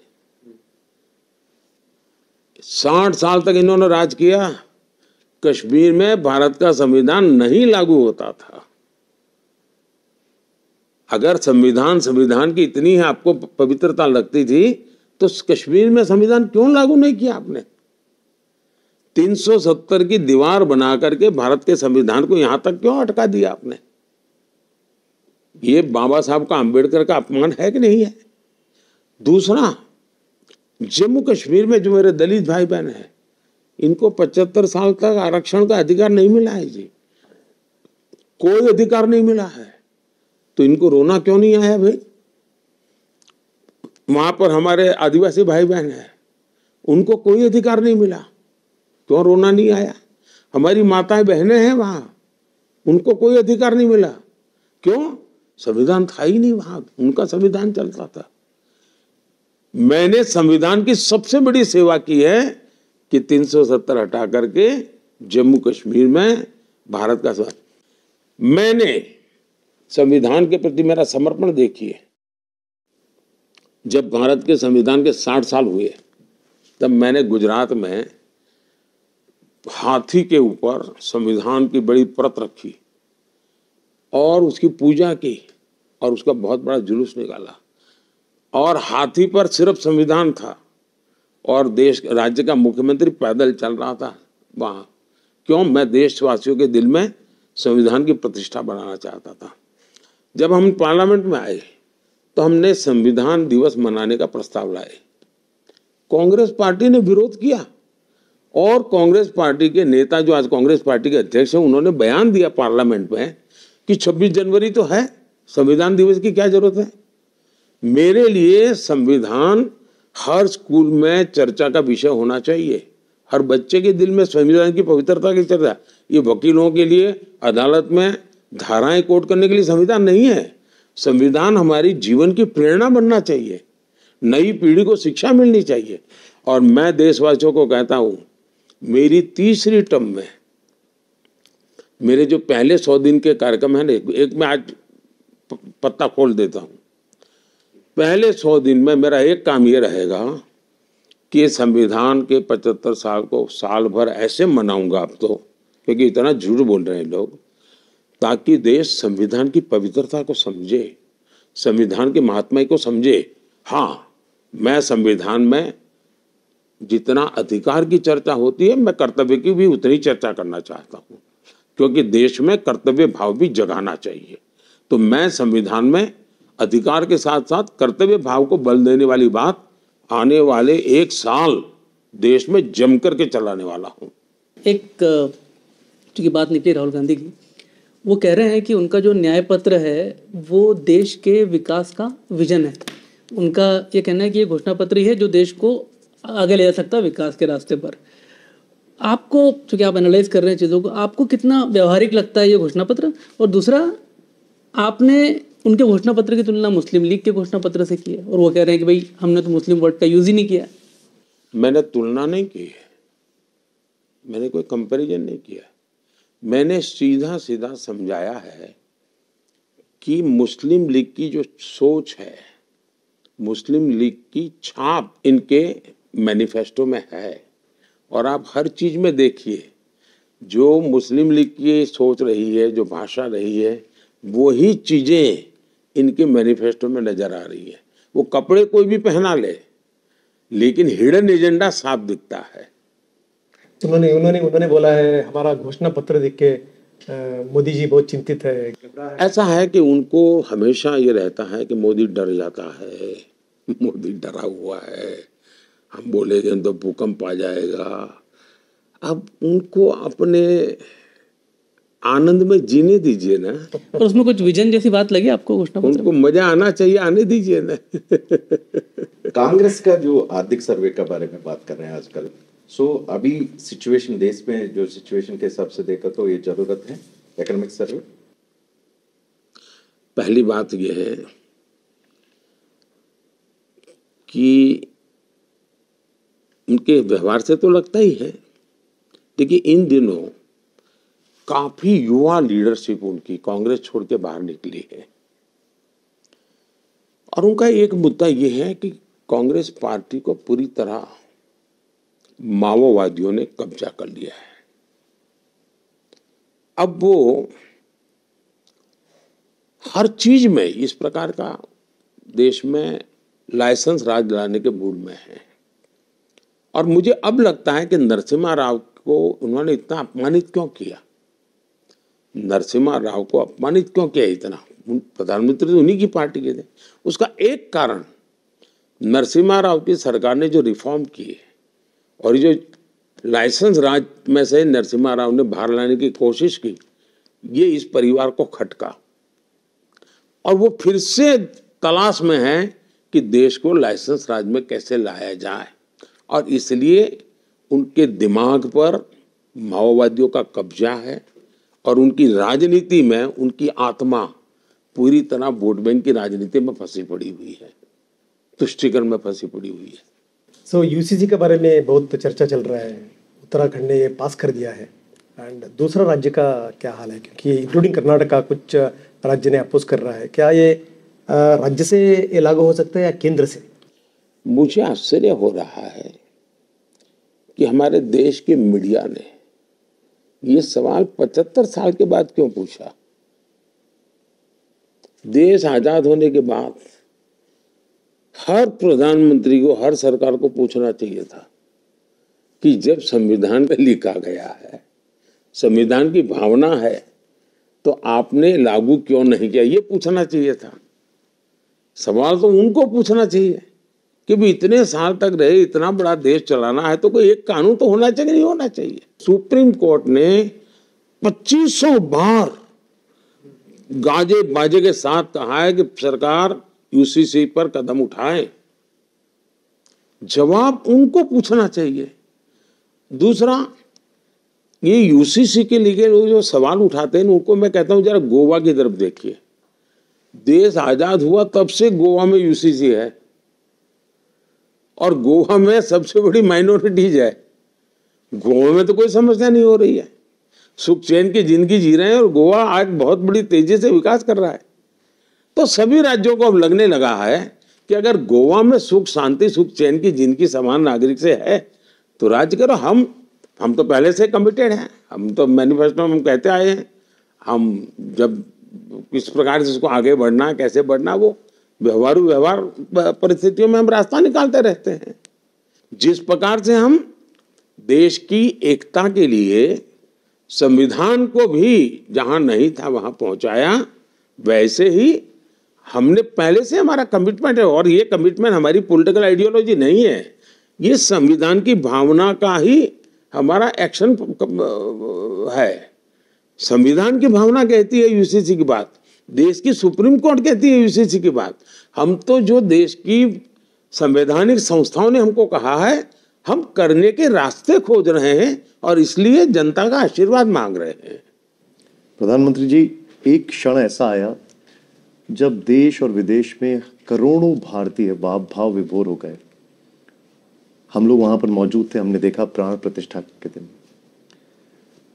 60 साल तक इन्होंने राज किया, कश्मीर में भारत का संविधान नहीं लागू होता था। अगर संविधान की इतनी है आपको पवित्रता लगती थी, तो कश्मीर में संविधान क्यों लागू नहीं किया आपने? 370 की दीवार बना करके भारत के संविधान को यहां तक क्यों अटका दिया आपने? ये बाबा साहब का, आम्बेडकर का अपमान है कि नहीं है? दूसरा, जम्मू कश्मीर में जो मेरे दलित भाई बहन हैं, इनको 75 साल तक आरक्षण का अधिकार नहीं मिला है जी, कोई अधिकार नहीं मिला है। तो इनको रोना क्यों नहीं आया भाई? वहां पर हमारे आदिवासी भाई बहन हैं, उनको कोई अधिकार नहीं मिला, क्यों रोना नहीं आया? हमारी माताएं बहनें हैं वहां, उनको कोई अधिकार नहीं मिला, क्यों? संविधान था ही नहीं वहां, उनका संविधान चलता था। मैंने संविधान की सबसे बड़ी सेवा की है कि 370 हटा करके जम्मू कश्मीर में भारत का मैंने संविधान के प्रति मेरा समर्पण देखिए। जब भारत के संविधान के 60 साल हुए, तब मैंने गुजरात में हाथी के ऊपर संविधान की बड़ी परत रखी और उसकी पूजा की और उसका बहुत बड़ा जुलूस निकाला। और हाथी पर सिर्फ संविधान था और राज्य का मुख्यमंत्री पैदल चल रहा था वहां। क्यों? मैं देशवासियों के दिल में संविधान की प्रतिष्ठा बनाना चाहता था। जब हम पार्लियामेंट में आए तो हमने संविधान दिवस मनाने का प्रस्ताव लाए। कांग्रेस पार्टी ने विरोध किया और कांग्रेस पार्टी के नेता, जो आज कांग्रेस पार्टी के अध्यक्ष हैं, उन्होंने बयान दिया पार्लियामेंट में कि 26 जनवरी तो है, संविधान दिवस की क्या जरूरत है? मेरे लिए संविधान हर स्कूल में चर्चा का विषय होना चाहिए। हर बच्चे के दिल में संविधान की पवित्रता की चर्चा। ये वकीलों के लिए अदालत में धाराएं कोट करने के लिए संविधान नहीं है। संविधान हमारी जीवन की प्रेरणा बनना चाहिए, नई पीढ़ी को शिक्षा मिलनी चाहिए। और मैं देशवासियों को कहता हूं, मेरी तीसरी टर्म में मेरे जो पहले 100 दिन के कार्यक्रम है ना, एक मैं आज पत्ता खोल देता हूं। पहले 100 दिन में मेरा एक काम ये रहेगा कि संविधान के 75 साल को साल भर ऐसे मनाऊंगा अब तो, क्योंकि इतना झूठ बोल रहे हैं लोग, ताकि देश संविधान की पवित्रता को समझे, संविधान के महात्मा को समझे। हाँ, मैं संविधान में जितना अधिकार की चर्चा होती है, मैं कर्तव्य की भी उतनी चर्चा करना चाहता हूँ, क्योंकि देश में कर्तव्य भाव भी जगाना चाहिए। तो मैं संविधान में अधिकार के साथ साथ कर्तव्य भाव को बल देने वाली बात आने वाले 1 साल देश में जम करके चलाने वाला हूँ। एक चूंकि बात निकली राहुल गांधी की, वो कह रहे हैं कि उनका जो न्याय पत्र है वो देश के विकास का विजन है। उनका ये कहना है कि ये घोषणा पत्र ही है जो देश को आगे ले जा सकता है विकास के रास्ते पर। आपको, चूंकि आप एनालाइज कर रहे हैं चीज़ों को, आपको कितना व्यवहारिक लगता है ये घोषणा पत्र? और दूसरा, आपने उनके घोषणा पत्र की तुलना मुस्लिम लीग के घोषणा पत्र से की है और वो कह रहे हैं कि भाई हमने तो मुस्लिम वर्ड का यूज ही नहीं किया। मैंने तुलना नहीं की है, मैंने कोई कंपैरिजन नहीं किया। मैंने सीधा सीधा समझाया है कि मुस्लिम लीग की जो सोच है, मुस्लिम लीग की छाप इनके मैनिफेस्टो में है। और आप हर चीज में देखिए, जो मुस्लिम लीग की सोच रही है, जो भाषा रही है, वही चीजें इनके मैनिफेस्टो में नजर आ रही है। वो कपड़े कोई भी पहना ले, लेकिन हिडन एजेंडा साफ दिखता है। उन्होंने बोला है हमारा घोषणा पत्र देख के मोदी जी बहुत चिंतित है। ऐसा है कि उनको हमेशा ये रहता है कि मोदी डर जाता है, मोदी डरा हुआ है, हम बोलेंगे तो भूकंप आ जाएगा। अब उनको अपने आनंद में जीने दीजिए ना। और उसमें कुछ विजन जैसी बात लगी आपको घोषणा पत्र? उनको मजा आना चाहिए, आने दीजिए ना। कांग्रेस का जो आर्थिक सर्वे के बारे में बात कर रहे हैं आजकल, सो अभी सिचुएशन देश में जो सिचुएशन के हिसाब से देखा तो ये जरूरत है इकोनॉमिक सर्वे। पहली बात यह है कि उनके व्यवहार से तो लगता ही है, देखिए इन दिनों काफी युवा लीडरशिप उनकी कांग्रेस छोड़ के बाहर निकली है। और उनका एक मुद्दा यह है कि कांग्रेस पार्टी को पूरी तरह माओवादियों ने कब्जा कर लिया है। अब वो हर चीज में इस प्रकार का देश में लाइसेंस राज लाने के मूड में है। और मुझे अब लगता है कि नरसिम्हा राव को उन्होंने इतना अपमानित क्यों किया, नरसिम्हा राव को अपमानित क्यों किया इतना? प्रधानमंत्री तो उन्हीं की पार्टी के थे। उसका एक कारण नरसिम्हा राव की सरकार ने जो रिफॉर्म किए और जो लाइसेंस राज में से नरसिम्हा राव ने बाहर लाने की कोशिश की, ये इस परिवार को खटका और वो फिर से तलाश में है कि देश को लाइसेंस राज में कैसे लाया जाए। और इसलिए उनके दिमाग पर माओवादियों का कब्जा है और उनकी राजनीति में उनकी आत्मा पूरी तरह वोट बैंक की राजनीति में फंसी पड़ी हुई है, तुष्टीकरण में फंसी पड़ी हुई है। सो यूसीसी के बारे में बहुत चर्चा चल रहा है। उत्तराखंड ने ये पास कर दिया है एंड दूसरा राज्य का क्या हाल है? क्योंकि इंक्लूडिंग कर्नाटका कुछ राज्य ने अपोज कर रहा है। क्या ये राज्य से ये लागू हो सकता है या केंद्र से? मुझे आश्चर्य हो रहा है कि हमारे देश के मीडिया ने ये सवाल 75 साल के बाद क्यों पूछा। देश आजाद होने के बाद हर प्रधानमंत्री को, हर सरकार को पूछना चाहिए था कि जब संविधान में लिखा गया है, संविधान की भावना है, तो आपने लागू क्यों नहीं किया, ये पूछना चाहिए था। सवाल तो उनको पूछना चाहिए कि भी इतने साल तक रहे, इतना बड़ा देश चलाना है तो कोई एक कानून तो होना चाहिए, नहीं होना चाहिए। सुप्रीम कोर्ट ने 2500 बार गाजे बाजे के साथ कहा है कि सरकार यूसीसी पर कदम उठाए। जवाब उनको पूछना चाहिए। दूसरा, ये यूसीसी के लिए जो सवाल उठाते हैं उनको मैं कहता हूं जरा गोवा की तरफ देखिए। देश आजाद हुआ तब से गोवा में यूसीसी है और गोवा में सबसे बड़ी माइनॉरिटीज है। गोवा में तो कोई समस्या नहीं हो रही है, सुख चैन की जिंदगी जी रहे हैं और गोवा आज बहुत बड़ी तेजी से विकास कर रहा है। तो सभी राज्यों को अब लगने लगा है कि अगर गोवा में सुख शांति सुख चैन की जिंदगी समान नागरिक से है तो राज्य करो। हम तो पहले से कमिटेड हैं, हम तो मैनिफेस्टो में हम कहते आए हैं, हम जब किस प्रकार से इसको आगे बढ़ना, कैसे बढ़ना, वो व्यवहार परिस्थितियों में हम रास्ता निकालते रहते हैं। जिस प्रकार से हम देश की एकता के लिए संविधान को भी जहां नहीं था वहां पहुंचाया, वैसे ही हमने पहले से हमारा कमिटमेंट है, और ये कमिटमेंट हमारी पॉलिटिकल आइडियोलॉजी नहीं है, ये संविधान की भावना का ही हमारा एक्शन है। संविधान की भावना कहती है यूसीसी की बात, देश की सुप्रीम कोर्ट कहती है यूसीसी की बात। हम तो जो देश की संवैधानिक संस्थाओं ने हमको कहा है, हम करने के रास्ते खोज रहे हैं, और इसलिए जनता का आशीर्वाद मांग रहे हैं। प्रधानमंत्री जी, एक क्षण ऐसा आया जब देश और विदेश में करोड़ों भारतीय भाव विभोर हो गए। हम लोग वहां पर मौजूद थे, हमने देखा प्राण प्रतिष्ठा के दिन।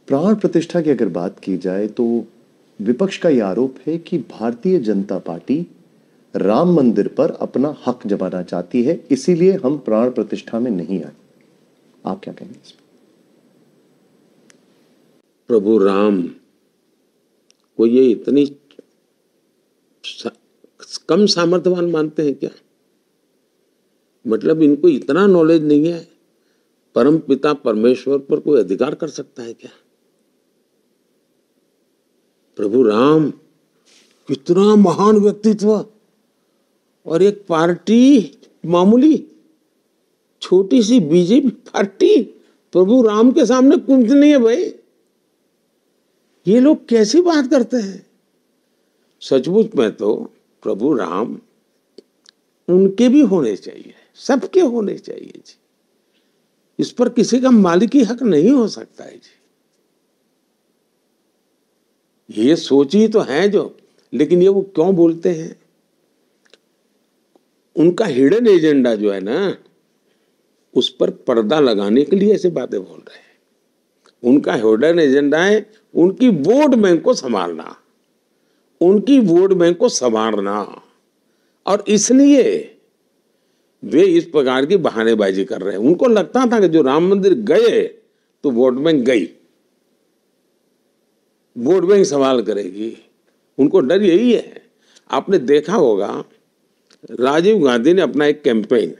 प्राण प्रतिष्ठा की अगर बात की जाए तो विपक्ष का यह आरोप है कि भारतीय जनता पार्टी राम मंदिर पर अपना हक जमाना चाहती है, इसीलिए हम प्राण प्रतिष्ठा में नहीं आए। आप क्या कहेंगे इसमें? प्रभु राम को ये इतनी कम सामर्थ्यवान मानते हैं क्या? मतलब इनको इतना नॉलेज नहीं है, परम पिता परमेश्वर पर कोई अधिकार कर सकता है क्या? प्रभु राम कितना महान व्यक्तित्व, और एक पार्टी मामूली छोटी सी बीजेपी पार्टी प्रभु राम के सामने कुछ नहीं है भाई। ये लोग कैसी बात करते हैं? सचमुच में तो प्रभु राम उनके भी होने चाहिए, सबके होने चाहिए जी। इस पर किसी का मालिकी हक नहीं हो सकता है जी। ये सोच ही तो है जो, लेकिन ये वो क्यों बोलते हैं? उनका हिडन एजेंडा जो है ना, उस पर पर्दा लगाने के लिए ऐसे बातें बोल रहे हैं। उनका हिडन एजेंडा है उनकी वोट बैंक को संभालना, उनकी वोट बैंक को संभालना, और इसलिए वे इस प्रकार की बहानेबाजी कर रहे हैं। उनको लगता था कि जो राम मंदिर गए तो वोट बैंक गई, वोट बैंक सवाल करेगी। उनको डर यही है। आपने देखा होगा राजीव गांधी ने अपना एक कैंपेन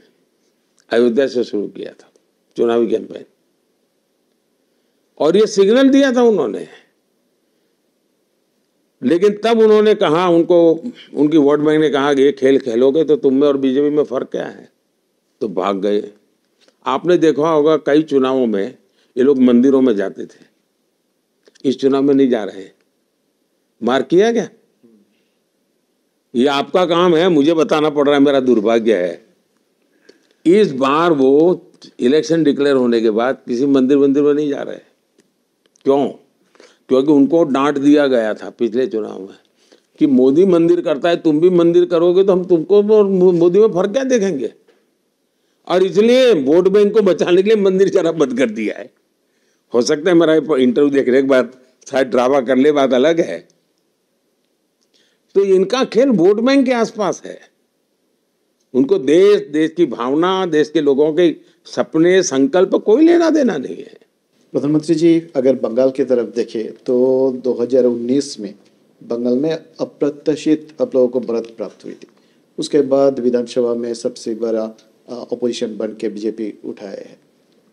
अयोध्या से शुरू किया था, चुनावी कैंपेन, और ये सिग्नल दिया था उन्होंने। लेकिन तब उन्होंने कहा, उनको उनकी वोट बैंक ने कहा कि ये खेल खेलोगे तो तुम में और बीजेपी में फर्क क्या है, तो भाग गए। आपने देखा होगा कई चुनावों में ये लोग मंदिरों में जाते थे, इस चुनाव में नहीं जा रहे। मार किया क्या? ये आपका काम है, मुझे बताना पड़ रहा है, मेरा दुर्भाग्य है। इस बार वो इलेक्शन डिक्लेयर होने के बाद किसी मंदिर में नहीं जा रहे। क्यों? क्योंकि उनको डांट दिया गया था पिछले चुनाव में कि मोदी मंदिर करता है, तुम भी मंदिर करोगे तो हम तुमको और मोदी में फर्क क्या देखेंगे। और इसलिए वोट बैंक को बचाने के लिए मंदिर चला बंद कर दिया है। हो सकता है मेरा इंटरव्यू देखने के बाद शायद ड्रामा कर ले, बात अलग है। तो इनका खेल वोट बैंक के आसपास है। उनको देश की भावना, देश के लोगों के सपने, संकल्प कोई लेना देना नहीं है। प्रधानमंत्री जी, अगर बंगाल की तरफ देखें तो 2019 में बंगाल में अप्रत्याशित आप लोगों को बढ़त प्राप्त हुई थी। उसके बाद विधानसभा में सबसे बड़ा अपोजिशन बन के बीजेपी उठाए है,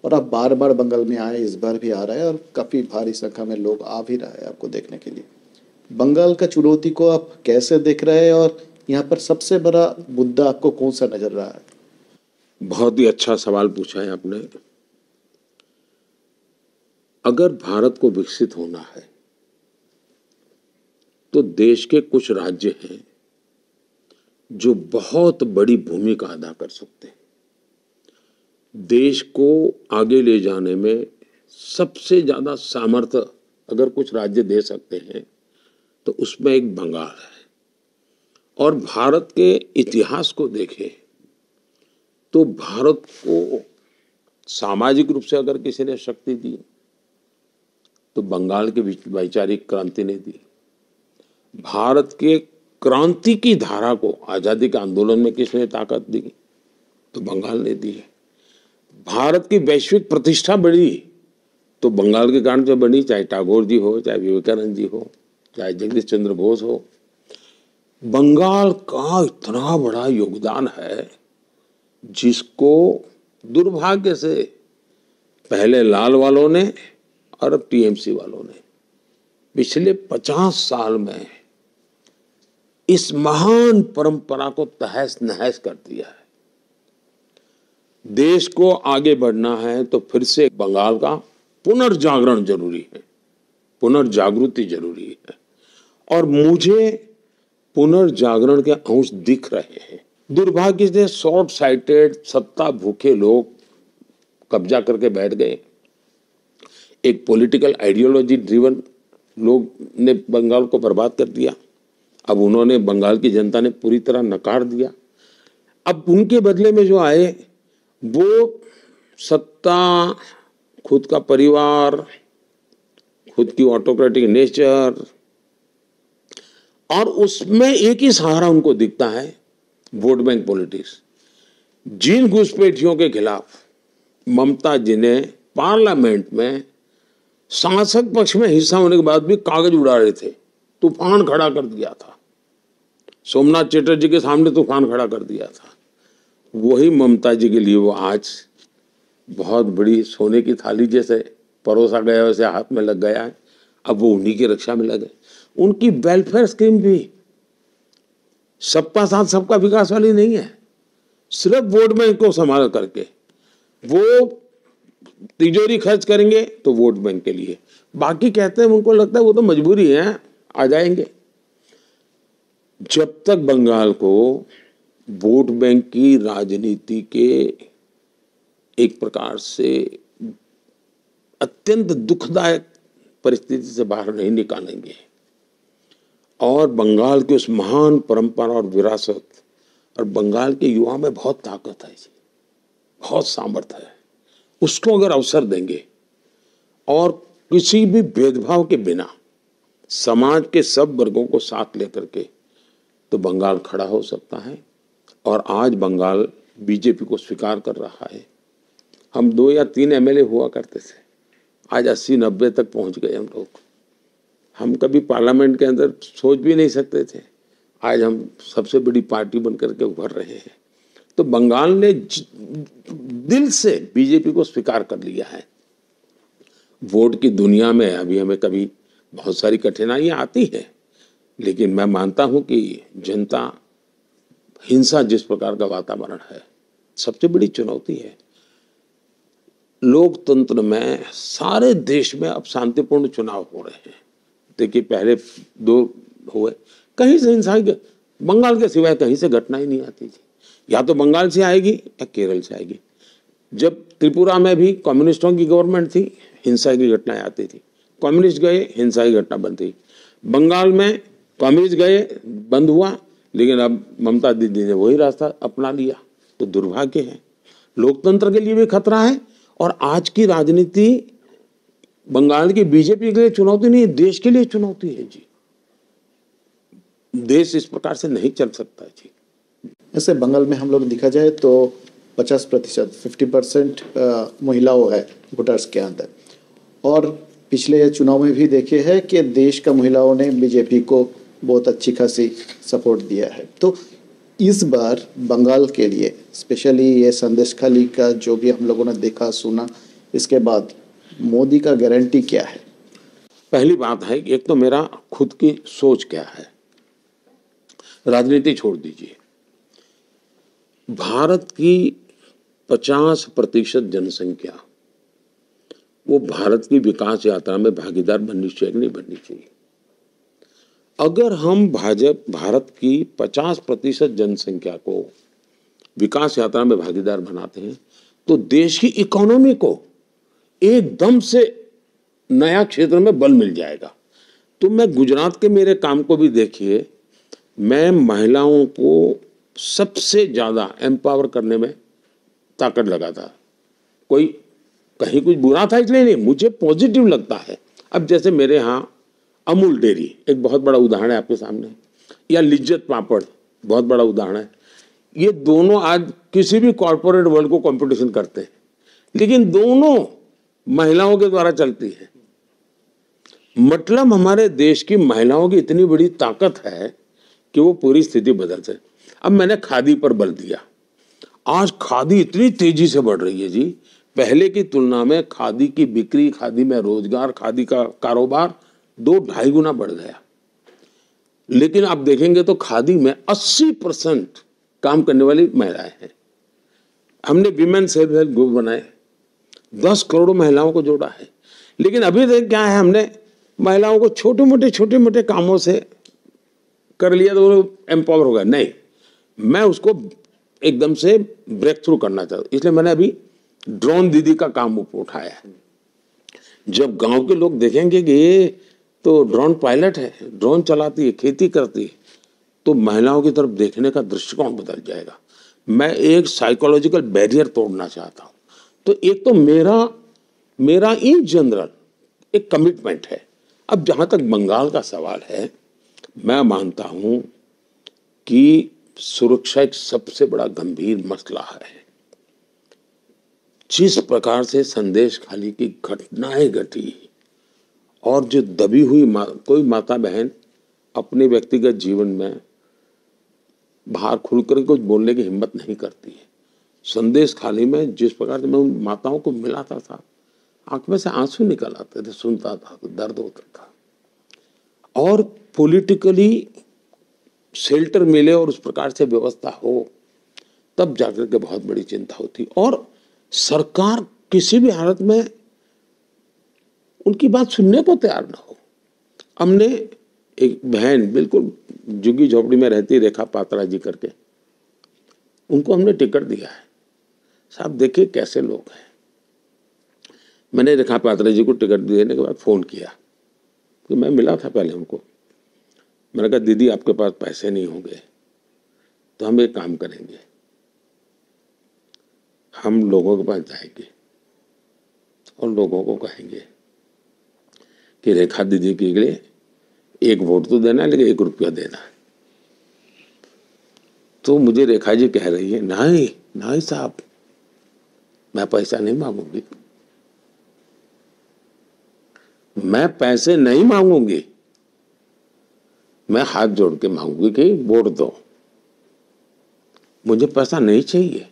और अब बार बार बंगाल में आए, इस बार भी आ रहा है, और काफ़ी भारी संख्या में लोग आ भी रहा है आपको देखने के लिए। बंगाल का चुनौती को आप कैसे देख रहे हैं, और यहाँ पर सबसे बड़ा मुद्दा आपको कौन सा नजर रहा है? बहुत ही अच्छा सवाल पूछा है आपने। अगर भारत को विकसित होना है तो देश के कुछ राज्य हैं जो बहुत बड़ी भूमिका अदा कर सकते हैं। देश को आगे ले जाने में सबसे ज्यादा सामर्थ्य अगर कुछ राज्य दे सकते हैं तो उसमें एक बंगाल है। और भारत के इतिहास को देखें तो भारत को सामाजिक रूप से अगर किसी ने शक्ति दी तो बंगाल के वैचारिक क्रांति ने दी। भारत के क्रांति की धारा को आजादी के आंदोलन में किसने ताकत दी तो बंगाल ने दी है। भारत की वैश्विक प्रतिष्ठा बढ़ी तो बंगाल के कारण से बनी, चाहे टैगोर जी हो, चाहे विवेकानंद जी हो, चाहे जगदीश चंद्र बोस हो। बंगाल का इतना बड़ा योगदान है जिसको दुर्भाग्य से पहले लाल वालों ने और अब टीएमसी वालों ने पिछले 50 साल में इस महान परंपरा को तहस नहस कर दिया है। देश को आगे बढ़ना है तो फिर से बंगाल का पुनर्जागरण जरूरी है, पुनर्जागृति जरूरी है। और मुझे पुनर्जागरण के अंश दिख रहे हैं। दुर्भाग्य से शॉर्ट साइटेड सत्ता भूखे लोग कब्जा करके बैठ गए। एक पॉलिटिकल आइडियोलॉजी ड्रिवन लोग ने बंगाल को बर्बाद कर दिया। अब उन्होंने, बंगाल की जनता ने पूरी तरह नकार दिया। अब उनके बदले में जो आए वो सत्ता, खुद का परिवार, खुद की ऑटोक्रेटिक नेचर, और उसमें एक ही सहारा उनको दिखता है, वोट बैंक पॉलिटिक्स। जिन घुसपैठियों के खिलाफ ममता जी ने पार्लियामेंट में शासक पक्ष में हिस्सा होने के बाद भी कागज उड़ा रहे थे, तूफान खड़ा कर दिया था, सोमनाथ चटर्जी के सामने तूफान खड़ा कर दिया था, वही ममता जी के लिए वो आज बहुत बड़ी सोने की थाली जैसे परोसा गया, वैसे हाथ में लग गया है। अब वो उन्हीं की रक्षा में लगे। उनकी वेलफेयर स्कीम भी सबका साथ सबका विकास वाली नहीं है, सिर्फ वोट बैंक को संभाल करके वो तिजोरी खर्च करेंगे तो वोट बैंक के लिए, बाकी कहते हैं, उनको लगता है वो तो मजबूरी है, आ जाएंगे। जब तक बंगाल को वोट बैंक की राजनीति के एक प्रकार से अत्यंत दुखदायक परिस्थिति से बाहर नहीं निकालेंगे और बंगाल की उस महान परंपरा और विरासत, और बंगाल के युवा में बहुत ताकत है जी, बहुत सामर्थ्य है, उसको अगर अवसर देंगे और किसी भी भेदभाव के बिना समाज के सब वर्गों को साथ लेकर के, तो बंगाल खड़ा हो सकता है। और आज बंगाल बीजेपी को स्वीकार कर रहा है। हम 2 या 3 एमएलए हुआ करते थे, आज 80-90 तक पहुंच गए हम लोग। हम कभी पार्लियामेंट के अंदर सोच भी नहीं सकते थे, आज हम सबसे बड़ी पार्टी बनकर के उभर रहे हैं। तो बंगाल ने दिल से बीजेपी को स्वीकार कर लिया है। वोट की दुनिया में अभी हमें कभी बहुत सारी कठिनाइयां आती हैं, लेकिन मैं मानता हूं कि जनता, हिंसा जिस प्रकार का वातावरण है, सबसे बड़ी चुनौती है। लोकतंत्र में सारे देश में अब शांतिपूर्ण चुनाव हो रहे हैं। देखिए, पहले 2 हुए, कहीं से हिंसा, बंगाल के सिवाय कहीं से घटना ही नहीं आती थी। या तो बंगाल से आएगी या केरल से आएगी। जब त्रिपुरा में भी कम्युनिस्टों की गवर्नमेंट थी, हिंसा की घटनाएं आती थी, कम्युनिस्ट गए, हिंसा की घटना बंद थी। बंगाल में कम्युनिस्ट गए, बंद हुआ, लेकिन अब ममता दीदी ने वही रास्ता अपना लिया। तो दुर्भाग्य है, लोकतंत्र के लिए भी खतरा है, और आज की राजनीति बंगाल की बीजेपी के लिए चुनौती नहीं है, देश के लिए चुनौती है जी। देश इस प्रकार से नहीं चल सकता जी। ऐसे बंगाल में हम लोग देखा जाए तो 50%, 50% महिलाओं है वोटर्स के अंदर, और पिछले चुनाव में भी देखे हैं कि देश का महिलाओं ने बीजेपी को बहुत अच्छी खासी सपोर्ट दिया है। तो इस बार बंगाल के लिए स्पेशली ये संदेशखाली का जो भी हम लोगों ने देखा सुना, इसके बाद मोदी का गारंटी क्या है? पहली बात है कि एक तो मेरा खुद की सोच क्या है, राजनीति छोड़ दीजिए। भारत की 50% जनसंख्या वो भारत की विकास यात्रा में भागीदार बननी चाहिए, नहीं बननी चाहिए। अगर हम भारत की 50% जनसंख्या को विकास यात्रा में भागीदार बनाते हैं तो देश की इकोनॉमी को एकदम से नया क्षेत्र में बल मिल जाएगा। तो मैं गुजरात के मेरे काम को भी देखिए, मैं महिलाओं को सबसे ज़्यादा एम्पावर करने में ताकत लगाता। कोई कहीं कुछ बुरा था इसलिए नहीं, मुझे पॉजिटिव लगता है। अब जैसे मेरे यहाँ अमूल डेयरी एक बहुत बड़ा उदाहरण है आपके सामने, या लिज्जत पापड़ बहुत बड़ा उदाहरण है। ये दोनों आज किसी भी कॉरपोरेट वर्ल्ड को कंपटीशन करते हैं, लेकिन दोनों महिलाओं के द्वारा चलती है। मतलब हमारे देश की महिलाओं की इतनी बड़ी ताकत है कि वो पूरी स्थिति बदल सकती। अब मैंने खादी पर बल दिया, आज खादी इतनी तेजी से बढ़ रही है जी, पहले की तुलना में खादी की बिक्री, खादी में रोजगार, खादी का कारोबार 2-2.5 गुना बढ़ गया। लेकिन आप देखेंगे तो खादी में 80% काम करने वाली महिलाएं हैं। हमने विमेन सेल्फ हेल्प ग्रुप बनाए, 10 करोड़ महिलाओं को जोड़ा है। लेकिन अभी तक क्या है, हमने महिलाओं को छोटे मोटे कामों से कर लिया तो वो एम्पावर हो गया। नहीं, मैं उसको एकदम से ब्रेक थ्रू करना चाहता हूँ। इसलिए मैंने अभी ड्रोन दीदी का काम उठाया है। जब गांव के लोग देखेंगे कि ये तो ड्रोन पायलट है, ड्रोन चलाती है, खेती करती है, तो महिलाओं की तरफ देखने का दृष्टिकोण बदल जाएगा। मैं एक साइकोलॉजिकल बैरियर तोड़ना चाहता हूँ। तो एक तो मेरा इन जनरल एक कमिटमेंट है। अब जहाँ तक बंगाल का सवाल है, मैं मानता हूँ कि सुरक्षा एक सबसे बड़ा गंभीर मसला है। जिस प्रकार से संदेश खाली की घटनाएं घटी और जो दबी हुई कोई माता बहन अपने व्यक्तिगत जीवन में बाहर खुलकर कुछ बोलने की हिम्मत नहीं करती है। संदेश खाली में जिस प्रकार से मैं उन माताओं को मिलाता था, आंख में से आंसू निकल आते थे, सुनता था तो दर्द होता था। और पॉलिटिकली शेल्टर मिले और उस प्रकार से व्यवस्था हो, तब जाकर के बहुत बड़ी चिंता होती। और सरकार किसी भी हालत में उनकी बात सुनने को तैयार ना हो। हमने एक बहन बिल्कुल झुग्गी झोपड़ी में रहती, रेखा पात्रा जी करके, उनको हमने टिकट दिया है। साहब देखिए कैसे लोग हैं। मैंने रेखा पात्रा जी को टिकट देने के बाद फोन किया कि मैं मिला था पहले उनको। मैंने कहा दीदी आपके पास पैसे नहीं होंगे तो हम एक काम करेंगे, हम लोगों के पास जाएंगे और लोगों को कहेंगे कि रेखा दीदी के लिए 1 वोट तो देना है, लेकिन 1 रुपया देना है। तो मुझे रेखा जी कह रही है, नहीं साहब, मैं पैसा नहीं मांगूंगी, मैं पैसे नहीं मांगूंगी, मैं हाथ जोड़ के मांगूंगी कि वोट दो, मुझे पैसा नहीं चाहिए।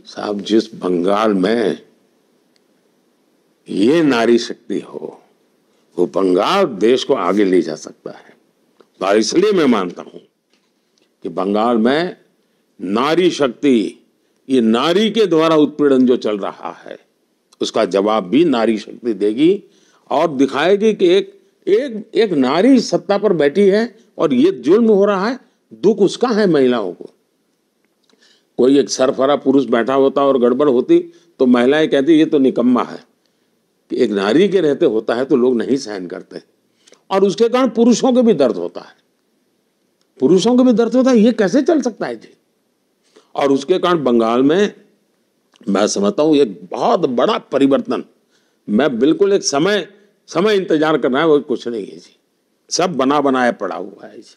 साहब जिस बंगाल में ये नारी शक्ति हो, वो बंगाल देश को आगे ले जा सकता है। और इसलिए मैं मानता हूं कि बंगाल में नारी शक्ति, ये नारी के द्वारा उत्पीड़न जो चल रहा है, उसका जवाब भी नारी शक्ति देगी और दिखाएगी कि एक नारी सत्ता पर बैठी है और ये जुल्म हो रहा है, दुख उसका है महिलाओं को। कोई एक सरफरा पुरुष बैठा होता और गड़बड़ होती तो महिलाएं कहती ये तो निकम्मा है। कि एक नारी के रहते होता है तो लोग नहीं सहन करते, और उसके कारण पुरुषों के भी दर्द होता है, पुरुषों के भी दर्द होता है, ये कैसे चल सकता है जी। और उसके कारण बंगाल में मैं समझता हूँ एक बहुत बड़ा परिवर्तन, मैं बिल्कुल एक समय इंतजार करना है, वो कुछ नहीं है जी, सब बना बनाया पड़ा हुआ है जी।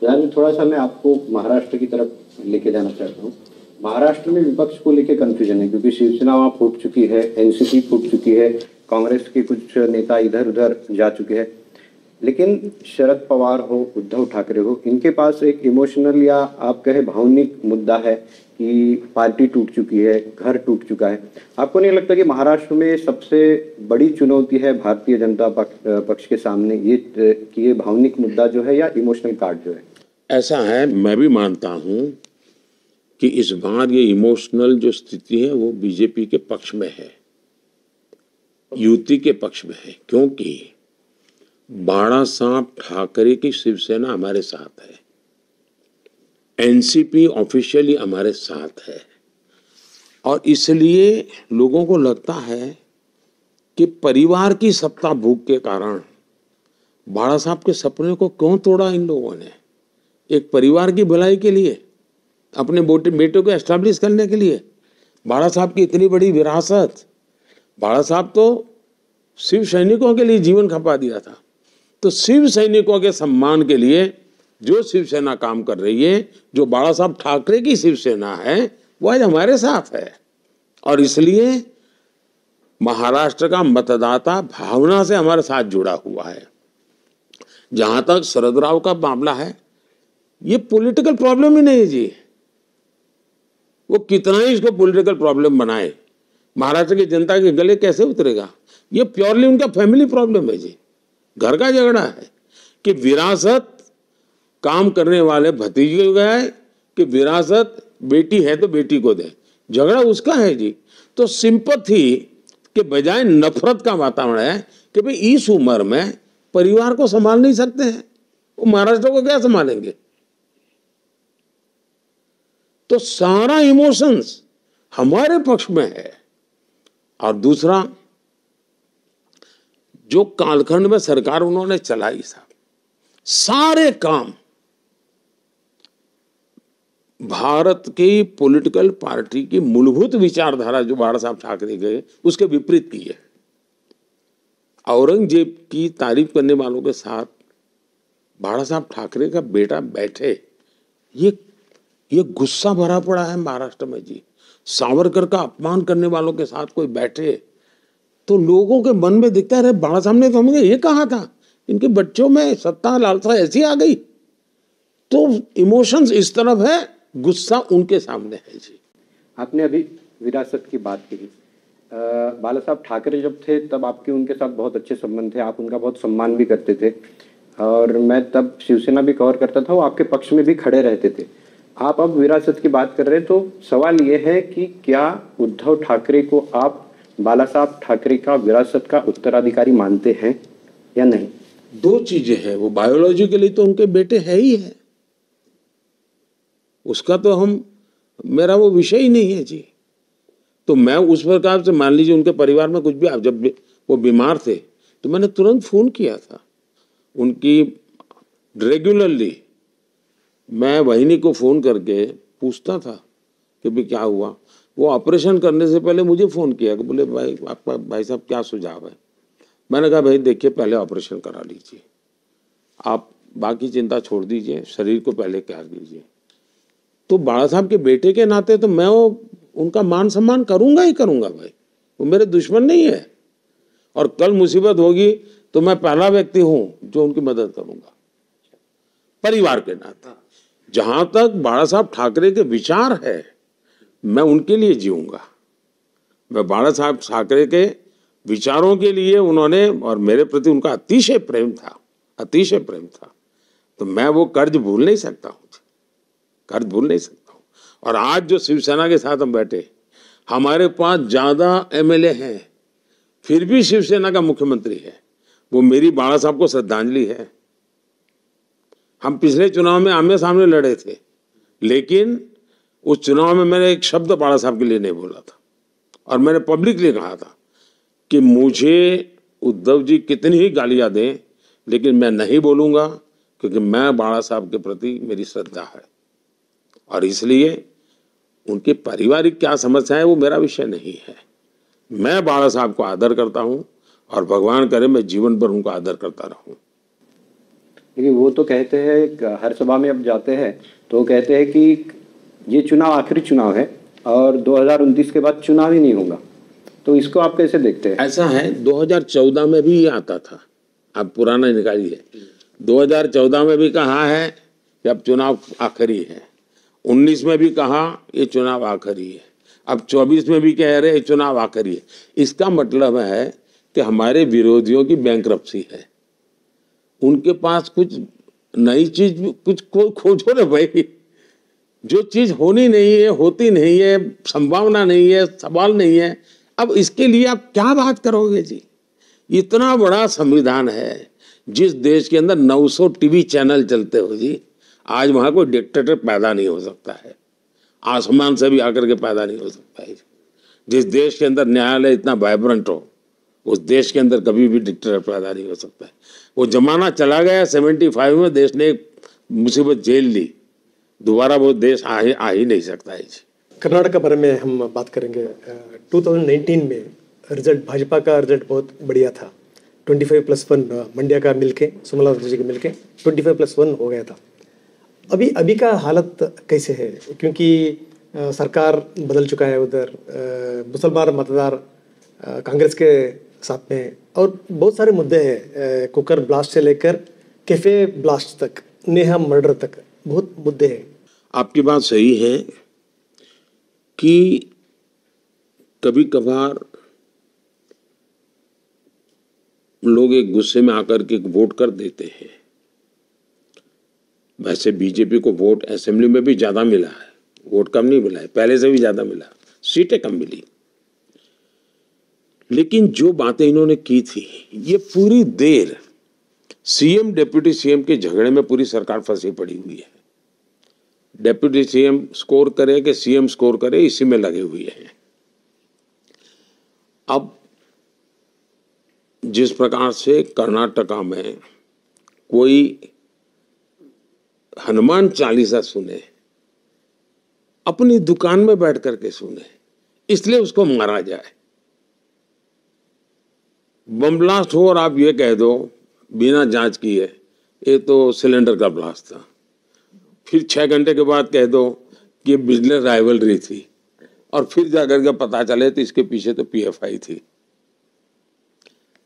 यार थोड़ा सा मैं आपको महाराष्ट्र की तरफ लेके जाना चाहता हूँ। महाराष्ट्र में विपक्ष को लेके कंफ्यूजन है, क्योंकि शिवसेना वहाँ फूट चुकी है, एनसीपी फूट चुकी है, कांग्रेस के कुछ नेता इधर उधर जा चुके हैं, लेकिन शरद पवार हो, उद्धव ठाकरे हो, इनके पास एक इमोशनल या आप कहे भावनिक मुद्दा है कि पार्टी टूट चुकी है, घर टूट चुका है। आपको नहीं लगता कि महाराष्ट्र में सबसे बड़ी चुनौती है भारतीय जनता पक्ष के सामने ये कि ये भावनिक मुद्दा जो है या इमोशनल कार्ड जो है? ऐसा है, मैं भी मानता हूं कि इस बार ये इमोशनल जो स्थिति है वो बीजेपी के पक्ष में है, युति के पक्ष में है, क्योंकि बाड़ा साहब ठाकरे की शिवसेना हमारे साथ है, एनसीपी ऑफिशियली हमारे साथ है, और इसलिए लोगों को लगता है कि परिवार की सत्ता भूख के कारण बाड़ा साहब के सपने को क्यों तोड़ा इन लोगों ने। एक परिवार की भलाई के लिए, अपने बेटों को एस्टैब्लिश करने के लिए बाड़ा साहब की इतनी बड़ी विरासत, बाड़ा साहब तो शिव सैनिकों के लिए जीवन खपा दिया था, तो शिव सैनिकों के सम्मान के लिए जो शिवसेना काम कर रही है, जो बाड़ा साहब ठाकरे की शिवसेना है, वो आज हमारे साथ है। और इसलिए महाराष्ट्र का मतदाता भावना से हमारे साथ जुड़ा हुआ है। जहां तक शरद राव का मामला है, ये पॉलिटिकल प्रॉब्लम ही नहीं है जी, वो कितना ही इसको पॉलिटिकल प्रॉब्लम बनाए, महाराष्ट्र की जनता के गले कैसे उतरेगा। ये प्योरली उनका फैमिली प्रॉब्लम है जी। घर का झगड़ा है कि विरासत काम करने वाले भतीजे को है कि विरासत बेटी है तो बेटी को दे, झगड़ा उसका है जी। तो सिंपैथी के बजाय नफरत का वातावरण है कि भाई इस उम्र में परिवार को संभाल नहीं सकते हैं, वो महाराष्ट्र को क्या संभालेंगे। तो सारा इमोशंस हमारे पक्ष में है। और दूसरा, जो कालखंड में सरकार उन्होंने चलाई साहब, सारे काम भारत की पॉलिटिकल पार्टी की मूलभूत विचारधारा जो बाला साहब ठाकरे गए उसके विपरीत की है। औरंगजेब की तारीफ करने वालों के साथ बाला साहब ठाकरे का बेटा बैठे, ये गुस्सा भरा पड़ा है महाराष्ट्र में जी। सावरकर का अपमान करने वालों के साथ कोई बैठे तो लोगों के मन में दिखता है, बाला साहब ने तो हमें ये कहा था, इनके बच्चों में सत्ता लालसा ऐसी आ गई। तो इमोशंस इस तरफ है, गुस्सा उनके सामने है जी। आपने अभी विरासत की बात की। बाला साहब ठाकरे जब थे तब आपके उनके साथ बहुत अच्छे संबंध थे, आप उनका बहुत सम्मान भी करते थे और मैं तब शिवसेना भी कवर करता था, वो आपके पक्ष में भी खड़े रहते थे। आप अब विरासत की बात कर रहे हैं तो सवाल ये है कि क्या उद्धव ठाकरे को आप बाला साहब ठाकरे का विरासत का उत्तराधिकारी मानते हैं या नहीं? दो चीजें हैं, वो बायोलॉजिकली तो उनके बेटे है ही है, उसका तो मेरा वो विषय ही नहीं है जी। तो मैं उस प्रकार से, मान लीजिए उनके परिवार में कुछ भी, जब वो बीमार थे तो मैंने तुरंत फोन किया था उनकी, रेगुलरली मैं वहिनी को फोन करके पूछता था कि भाई क्या हुआ। वो ऑपरेशन करने से पहले मुझे फोन किया कि बोले भाई आपका, भाई साहब क्या सुझाव है। मैंने कहा भाई देखिए पहले ऑपरेशन करा लीजिए, आप बाकी चिंता छोड़ दीजिए, शरीर को पहले क्या कीजिए। तो बाला साहब के बेटे के नाते तो मैं उनका मान सम्मान करूंगा ही करूंगा भाई, वो मेरे दुश्मन नहीं है। और कल मुसीबत होगी तो मैं पहला व्यक्ति हूं जो उनकी मदद करूंगा परिवार के नाते। जहां तक बाला साहब ठाकरे के विचार है मैं उनके लिए जीऊंगा। मैं बाला साहब ठाकरे के विचारों के लिए, उन्होंने और मेरे प्रति उनका अतिशय प्रेम था, अतिशय प्रेम था। तो मैं वो कर्ज भूल नहीं सकता हूँ, कर्ज भूल नहीं सकता हूँ। और आज जो शिवसेना के साथ हम बैठे, हमारे पास ज्यादा एमएलए हैं फिर भी शिवसेना का मुख्यमंत्री है, वो मेरी बाला साहब को श्रद्धांजलि है। हम पिछले चुनाव में आमने सामने लड़े थे, लेकिन उस चुनाव में मैंने एक शब्द बाला साहब के लिए नहीं बोला था और मैंने पब्लिकली कहा था कि मुझे उद्धव जी कितनी ही गालियां दें लेकिन मैं नहीं बोलूंगा, क्योंकि मैं बाला साहब के प्रति मेरी श्रद्धा है। और इसलिए उनके पारिवारिक क्या समस्या है वो मेरा विषय नहीं है। मैं बाला साहब को आदर करता हूं और भगवान करे मैं जीवन भर उनका आदर करता रहूं। लेकिन वो तो कहते हैं, हर सभा में अब जाते हैं तो वो कहते हैं कि ये चुनाव आखिरी चुनाव है और 2029 के बाद चुनाव ही नहीं होगा। तो इसको आप कैसे देखते हैं? ऐसा है, 2014 में भी ये आता था, अब पुराना निकालिए। 2014 में भी कहा है कि अब चुनाव आखिरी है, 19 में भी कहा ये चुनाव आखिरी है, अब 24 में भी कह रहे चुनाव आखिरी है। इसका मतलब है कि हमारे विरोधियों की बैंकरप्सी है, उनके पास कुछ नई चीज कुछ खोजो ना भाई। जो चीज होनी नहीं है, होती नहीं है, संभावना नहीं है, सवाल नहीं है, अब इसके लिए आप क्या बात करोगे जी। इतना बड़ा संविधान है जिस देश के अंदर 900 टीवी चैनल चलते हो जी, आज वहां कोई डिक्टेटर पैदा नहीं हो सकता है, आसमान से भी आकर के पैदा नहीं हो सकता है। जिस देश के अंदर न्यायालय इतना वाइब्रेंट हो उस देश के अंदर कभी भी डिक्टेटर पैदा नहीं हो सकता है। वो जमाना चला गया, 75 में देश ने एक मुसीबत झेल ली, दोबारा वो देश आ ही नहीं सकता है। कर्नाटक के बारे में हम बात करेंगे। 2019 में रिजल्ट, भाजपा का रिजल्ट बहुत बढ़िया था, 25+1 मंड्या का मिलके, सुमला जी के मिलके 25+1 हो गया था। अभी का हालत कैसे है? क्योंकि सरकार बदल चुका है, उधर मुसलमान मतदार कांग्रेस के साथ में, और बहुत सारे मुद्दे हैं, कुकर ब्लास्ट से लेकर कैफे ब्लास्ट तक, नेहा मर्डर तक, बहुत मुद्दे हैं। आपकी बात सही है कि कभी कभार लोग एक गुस्से में आकर के वोट कर देते हैं। वैसे बीजेपी को वोट असेंबली में भी ज़्यादा मिला है, वोट कम नहीं मिला है, पहले से भी ज़्यादा मिला, सीटें कम मिली। लेकिन जो बातें इन्होंने की थी, ये पूरी देर सीएम डिप्टी सीएम के झगड़े में पूरी सरकार फंसी पड़ी हुई है। डिप्टी सीएम स्कोर करे कि सीएम स्कोर करे, इसी में लगे हुए हैं। अब जिस प्रकार से कर्नाटका में कोई हनुमान चालीसा सुने, अपनी दुकान में बैठ करके सुने, इसलिए उसको मारा जाए। बम ब्लास्ट हो और आप ये कह दो बिना जांच किए ये तो सिलेंडर का ब्लास्ट था, फिर 6 घंटे के बाद कह दो कि बिजनेस राइवलरी थी, और फिर जाकर के पता चले तो इसके पीछे तो पीएफआई थी।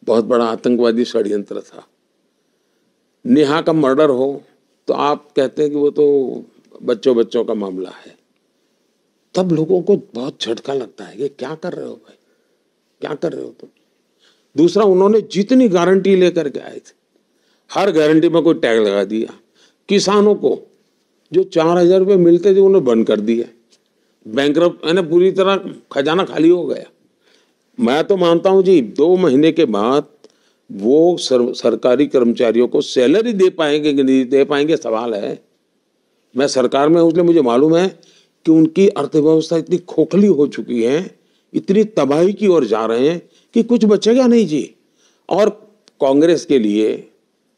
बहुत बड़ा आतंकवादी षड्यंत्र था। नेहा का मर्डर हो तो आप कहते हैं कि वो तो बच्चों का मामला है, तब लोगों को बहुत झटका लगता है कि क्या कर रहे हो भाई, क्या कर रहे हो तुम। दूसरा, उन्होंने जितनी गारंटी लेकर के आए थे, हर गारंटी में कोई टैग लगा दिया। किसानों को जो 4,000 रुपये मिलते थे उन्होंने बंद कर दिए। बैंकरप्ट यानी पूरी तरह खजाना खाली हो गया। मैं तो मानता हूं जी 2 महीने के बाद वो सरकारी कर्मचारियों को सैलरी दे पाएंगे कि नहीं दे पाएंगे, सवाल है। मैं सरकार में हूं इसलिए मुझे मालूम है कि उनकी अर्थव्यवस्था इतनी खोखली हो चुकी है, इतनी तबाही की ओर जा रहे हैं कि कुछ बचेगा नहीं जी। और कांग्रेस के लिए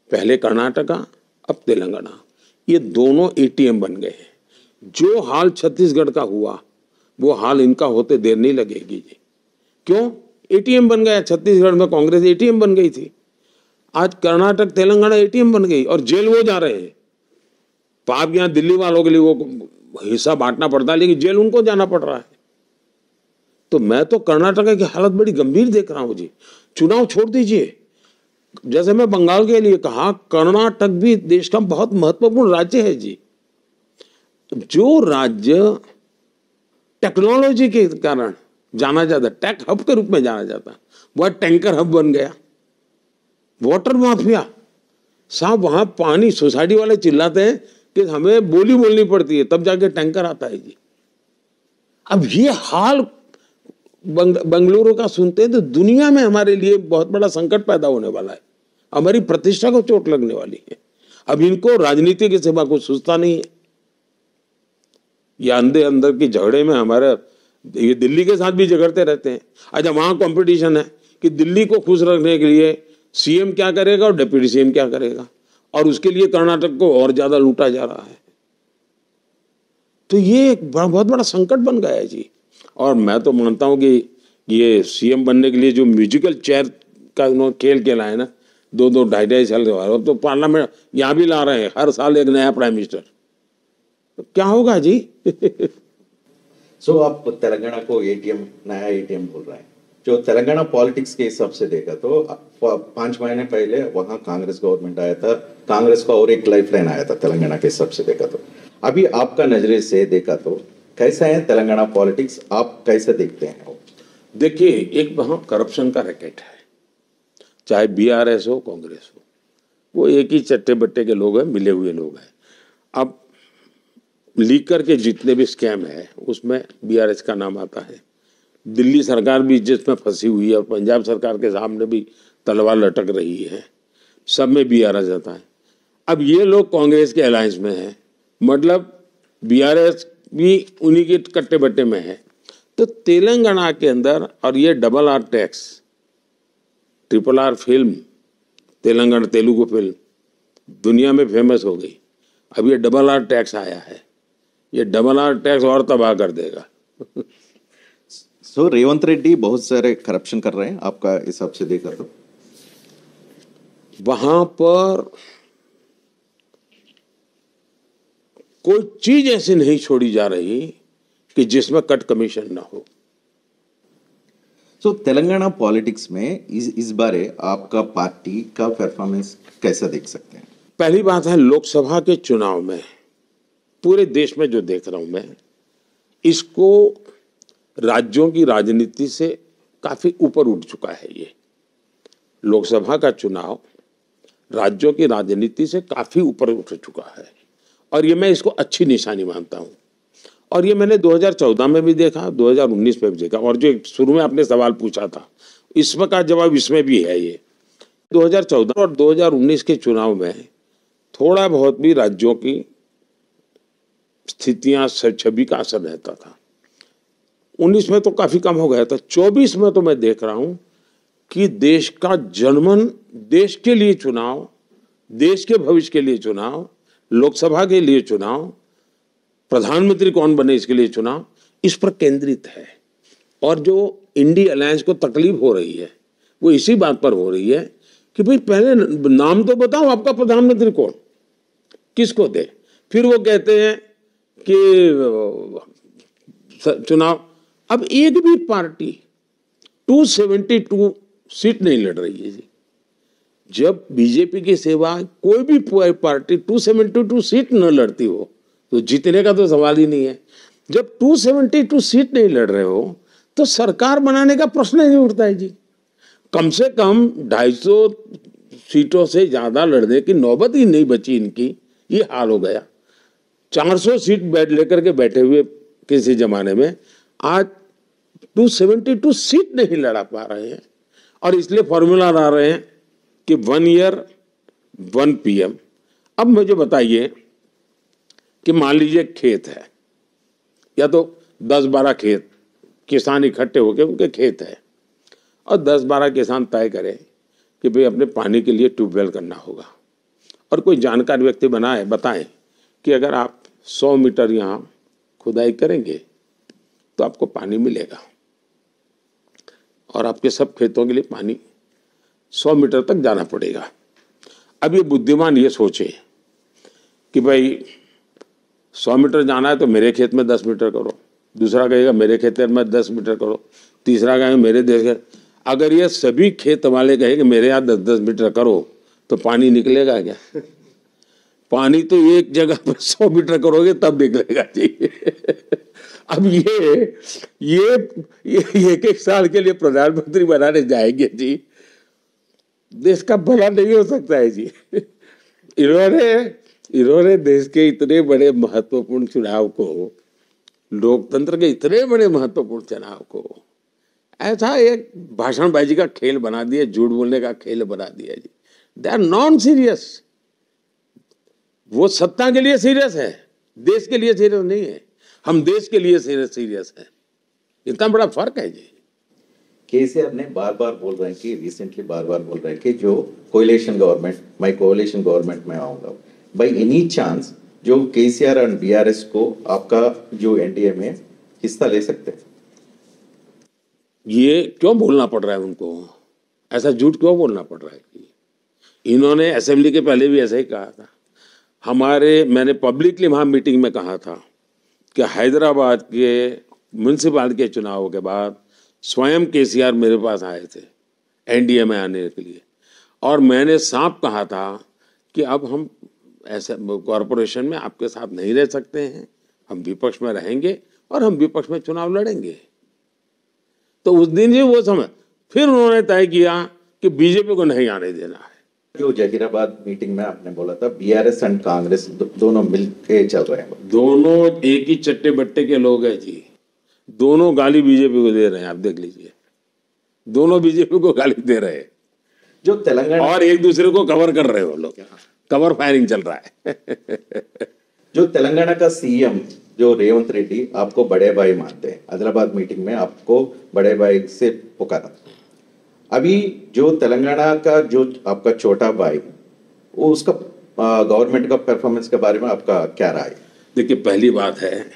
पहले कर्नाटका, अब तेलंगाना, ये दोनों एटीएम बन गए हैं। जो हाल छत्तीसगढ़ का हुआ वो हाल इनका होते देर नहीं लगेगी जी। क्यों? एटीएम बन गया। छत्तीसगढ़ में कांग्रेस एटीएम बन गई थी, आज कर्नाटक तेलंगाना एटीएम बन गई और जेल वो जा रहे हैं। पाप यहाँ दिल्ली वालों के लिए वो हिस्सा बांटना पड़ता है, लेकिन जेल उनको जाना पड़ रहा है। तो मैं तो कर्नाटक की हालत बड़ी गंभीर देख रहा हूं जी। चुनाव छोड़ दीजिए, जैसे मैं बंगाल के लिए कहा, कर्नाटक भी देश का बहुत महत्वपूर्ण राज्य है जी। जो राज्य टेक्नोलॉजी के कारण जाना जाता, टेक हब के रूप में जाना जाता, वह टैंकर हब बन गया। वाटर माफिया साहब, वहां पानी सोसाइटी वाले चिल्लाते हैं कि हमें बोली बोलनी पड़ती है तब जाके टैंकर आता है जी। अब ये हाल बंगलुरु का सुनते हैं तो दुनिया में हमारे लिए बहुत बड़ा संकट पैदा होने वाला है, हमारी प्रतिष्ठा को चोट लगने वाली है। अब इनको राजनीति के सिवा कुछ सोचता नहीं है। ये अंदर की झगड़े में हमारे, ये दिल्ली के साथ भी झगड़ते रहते हैं। अच्छा, वहां कंपटीशन है कि दिल्ली को खुश रखने के लिए सीएम क्या करेगा और डिप्टी सीएम क्या करेगा, और उसके लिए कर्नाटक को और ज्यादा लूटा जा रहा है। तो ये एक बहुत बड़ा संकट बन गया है जी। और मैं तो मानता हूं कि ये सीएम बनने के लिए जो म्यूजिकल चेयर का उन्होंने खेल खेला है ना, 2-2, 2.5 साल के बाद, अब तो पार्लियामेंट यहाँ भी ला रहे हैं, हर साल एक नया प्राइम मिनिस्टर। तो क्या होगा जी? सो आप तेलंगाना को एटीएम, नया एटीएम बोल रहे हैं। जो तेलंगाना पॉलिटिक्स के हिसाब से देखा तो 5 महीने पहले वहां कांग्रेस गवर्नमेंट आया था, कांग्रेस का और एक लाइफ लाइन आया था तेलंगाना के हिसाब से देखा तो। अभी आपका नजरिए से देखा तो कैसा है तेलंगाना पॉलिटिक्स, आप कैसे देखते हैं? देखिए, एक वहां करप्शन का रैकेट है, चाहे बीआरएस हो कांग्रेस हो, वो एक ही चट्टे बट्टे के लोग हैं, मिले हुए लोग हैं। अब लीकर के जितने भी स्कैम है उसमें बीआरएस का नाम आता है। दिल्ली सरकार भी जिसमें फंसी हुई है और पंजाब सरकार के सामने भी तलवार लटक रही है, सब में बीआरएस आता है। अब ये लोग कांग्रेस के अलायंस में है, मतलब बीआरएस भी उन्हीं के कट्टे बट्टे में है। तो तेलंगाना के अंदर, और ये RRR tax, RRR film, Telangana Telugu film दुनिया में फेमस हो गई। अब ये RRR टैक्स आया है, ये RRR टैक्स और तबाह कर देगा। सो रेवंत रेड्डी बहुत सारे करप्शन कर रहे हैं, आपका हिसाब से देखा तो? वहां पर कोई चीज ऐसी नहीं छोड़ी जा रही कि जिसमें कट कमीशन ना हो। सो तेलंगाना पॉलिटिक्स में इस बारे आपका पार्टी का परफॉर्मेंस कैसा देख सकते हैं? पहली बात है, लोकसभा के चुनाव में पूरे देश में जो देख रहा हूं मैं, इसको राज्यों की राजनीति से काफी ऊपर उठ चुका है ये। लोकसभा का चुनाव राज्यों की राजनीति से काफी ऊपर उठ चुका है और ये मैं इसको अच्छी निशानी मानता हूँ। और ये मैंने 2014 में भी देखा, 2019 में भी देखा। और जो शुरू में आपने सवाल पूछा था, इसमें का जवाब इसमें भी है। ये 2014 और 2019 के चुनाव में थोड़ा बहुत भी राज्यों की स्थितियां, छवि का असर रहता था। 19 में तो काफी कम हो गया था। 24 में तो मैं देख रहा हूं कि देश का जनमन, देश के लिए चुनाव, देश के भविष्य के लिए चुनाव, लोकसभा के लिए चुनाव, प्रधानमंत्री कौन बने इसके लिए चुनाव, इस पर केंद्रित है। और जो इंडी अलायंस को तकलीफ हो रही है वो इसी बात पर हो रही है कि भाई पहले नाम तो बताओ आपका प्रधानमंत्री कौन, किसको दे। फिर वो कहते हैं कि चुनाव, अब एक भी पार्टी 272 सीट नहीं लड़ रही है जी। जब बीजेपी की सेवा कोई भी पार्टी 272 सीट न लड़ती हो तो जीतने का तो सवाल ही नहीं है। जब 272 सीट नहीं लड़ रहे हो तो सरकार बनाने का प्रश्न ही नहीं उठता है जी। कम से कम 250 सीटों से ज्यादा लड़ने की नौबत ही नहीं बची इनकी, ये हाल हो गया। 400 सीट लेकर के बैठे हुए किसी जमाने में आज 272 सीट नहीं लड़ा पा रहे हैं। और इसलिए फॉर्मूला ला रहे हैं कि 1 ईयर 1 PM। अब मुझे बताइए कि मान लीजिए खेत है, या तो 10-12 खेत किसान इकट्ठे होकर उनके खेत है और 10-12 किसान तय करें कि भाई अपने पानी के लिए ट्यूबवेल करना होगा। और कोई जानकार व्यक्ति बताएं कि अगर आप 100 मीटर यहाँ खुदाई करेंगे तो आपको पानी मिलेगा और आपके सब खेतों के लिए पानी 100 मीटर तक जाना पड़ेगा। अब ये बुद्धिमान ये सोचे कि भाई 100 मीटर जाना है तो मेरे खेत में 10 मीटर करो, दूसरा कहेगा मेरे खेत में 10 मीटर करो, तीसरा कहेगा मेरे देश के। अगर ये सभी खेत वाले कहेंगे मेरे यहाँ 10-10 मीटर करो तो पानी निकलेगा क्या? पानी तो एक जगह पर 100 मीटर करोगे तब निकलेगा जी। अब ये एक साल के लिए प्रधानमंत्री बनाने जाएंगे जी, देश का भला नहीं हो सकता है जी। इन्होंने देश के इतने बड़े महत्वपूर्ण चुनाव को, लोकतंत्र के इतने बड़े महत्वपूर्ण चुनाव को ऐसा एक भाषणबाजी का खेल बना दिया, झूठ बोलने का खेल बना दिया जी। They are non serious. वो सत्ता के लिए सीरियस है, देश के लिए सीरियस नहीं है। हम देश के लिए सीरियस है। इतना बड़ा फर्क है जी। केसीआर ने बार बार बोल रहे हैं कि रिसेंटली बार बार बोल रहे हैं कि जो कोलिशन गवर्नमेंट, मैं कोलिशन गवर्नमेंट में आऊंगा, बाय एनी चांस जो केसीआर एंड बीआरएस को आपका जो एनडीए में हिस्सा ले सकते हैं? ये क्यों बोलना पड़ रहा है उनको? ऐसा झूठ क्यों बोलना पड़ रहा है? इन्होंने असेंबली के पहले भी ऐसा ही कहा था। मैंने पब्लिकली वहाँ मीटिंग में कहा था कि हैदराबाद के म्यूनसिपालिटी के चुनाव के बाद स्वयं केसीआर मेरे पास आए थे एनडीए में आने के लिए, और मैंने साफ कहा था कि अब हम ऐसे कॉरपोरेशन में आपके साथ नहीं रह सकते हैं, हम विपक्ष में रहेंगे और हम विपक्ष में चुनाव लड़ेंगे। तो उस दिन ही वो समय फिर उन्होंने तय किया कि बीजेपी को नहीं आने देना है। जो जहीराबाद मीटिंग में आपने बोला था बीआरएस एंड कांग्रेस दोनों मिलके चल रहे हैं, दोनों एक ही चट्टे बट्टे के लोग हैं जी। दोनों गाली बीजेपी को दे रहे हैं, आप देख लीजिए, दोनों बीजेपी को गाली दे रहे हैं। जो तेलंगाना और एक दूसरे को कवर कर रहे हो लोग, कवर फायरिंग चल रहा है। जो तेलंगाना का सीएम जो रेवंत रेड्डी आपको बड़े भाई मानते हैं, हैदराबाद मीटिंग में आपको बड़े भाई से पुकारा। अभी जो तेलंगाना का जो आपका छोटा भाई, वो उसका गवर्नमेंट का परफॉर्मेंस के बारे में आपका क्या राय? देखिए, पहली बात है,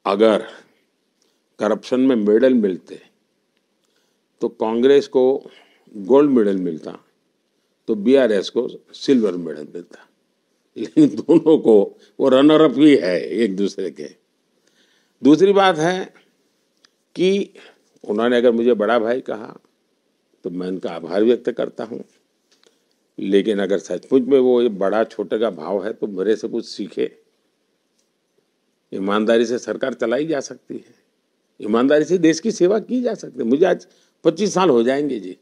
अगर करप्शन में मेडल मिलते तो कांग्रेस को गोल्ड मेडल मिलता तो बीआरएस को सिल्वर मेडल मिलता, लेकिन दोनों को वो रनर अप ही है एक दूसरे के। दूसरी बात है कि उन्होंने अगर मुझे बड़ा भाई कहा तो मैं उनका आभार व्यक्त करता हूँ, लेकिन अगर सचमुच में वो ये बड़ा छोटे का भाव है तो मेरे से कुछ सीखे। ईमानदारी से सरकार चलाई जा सकती है, ईमानदारी से देश की सेवा की जा सकती है। मुझे आज 25 साल हो जाएंगे जी,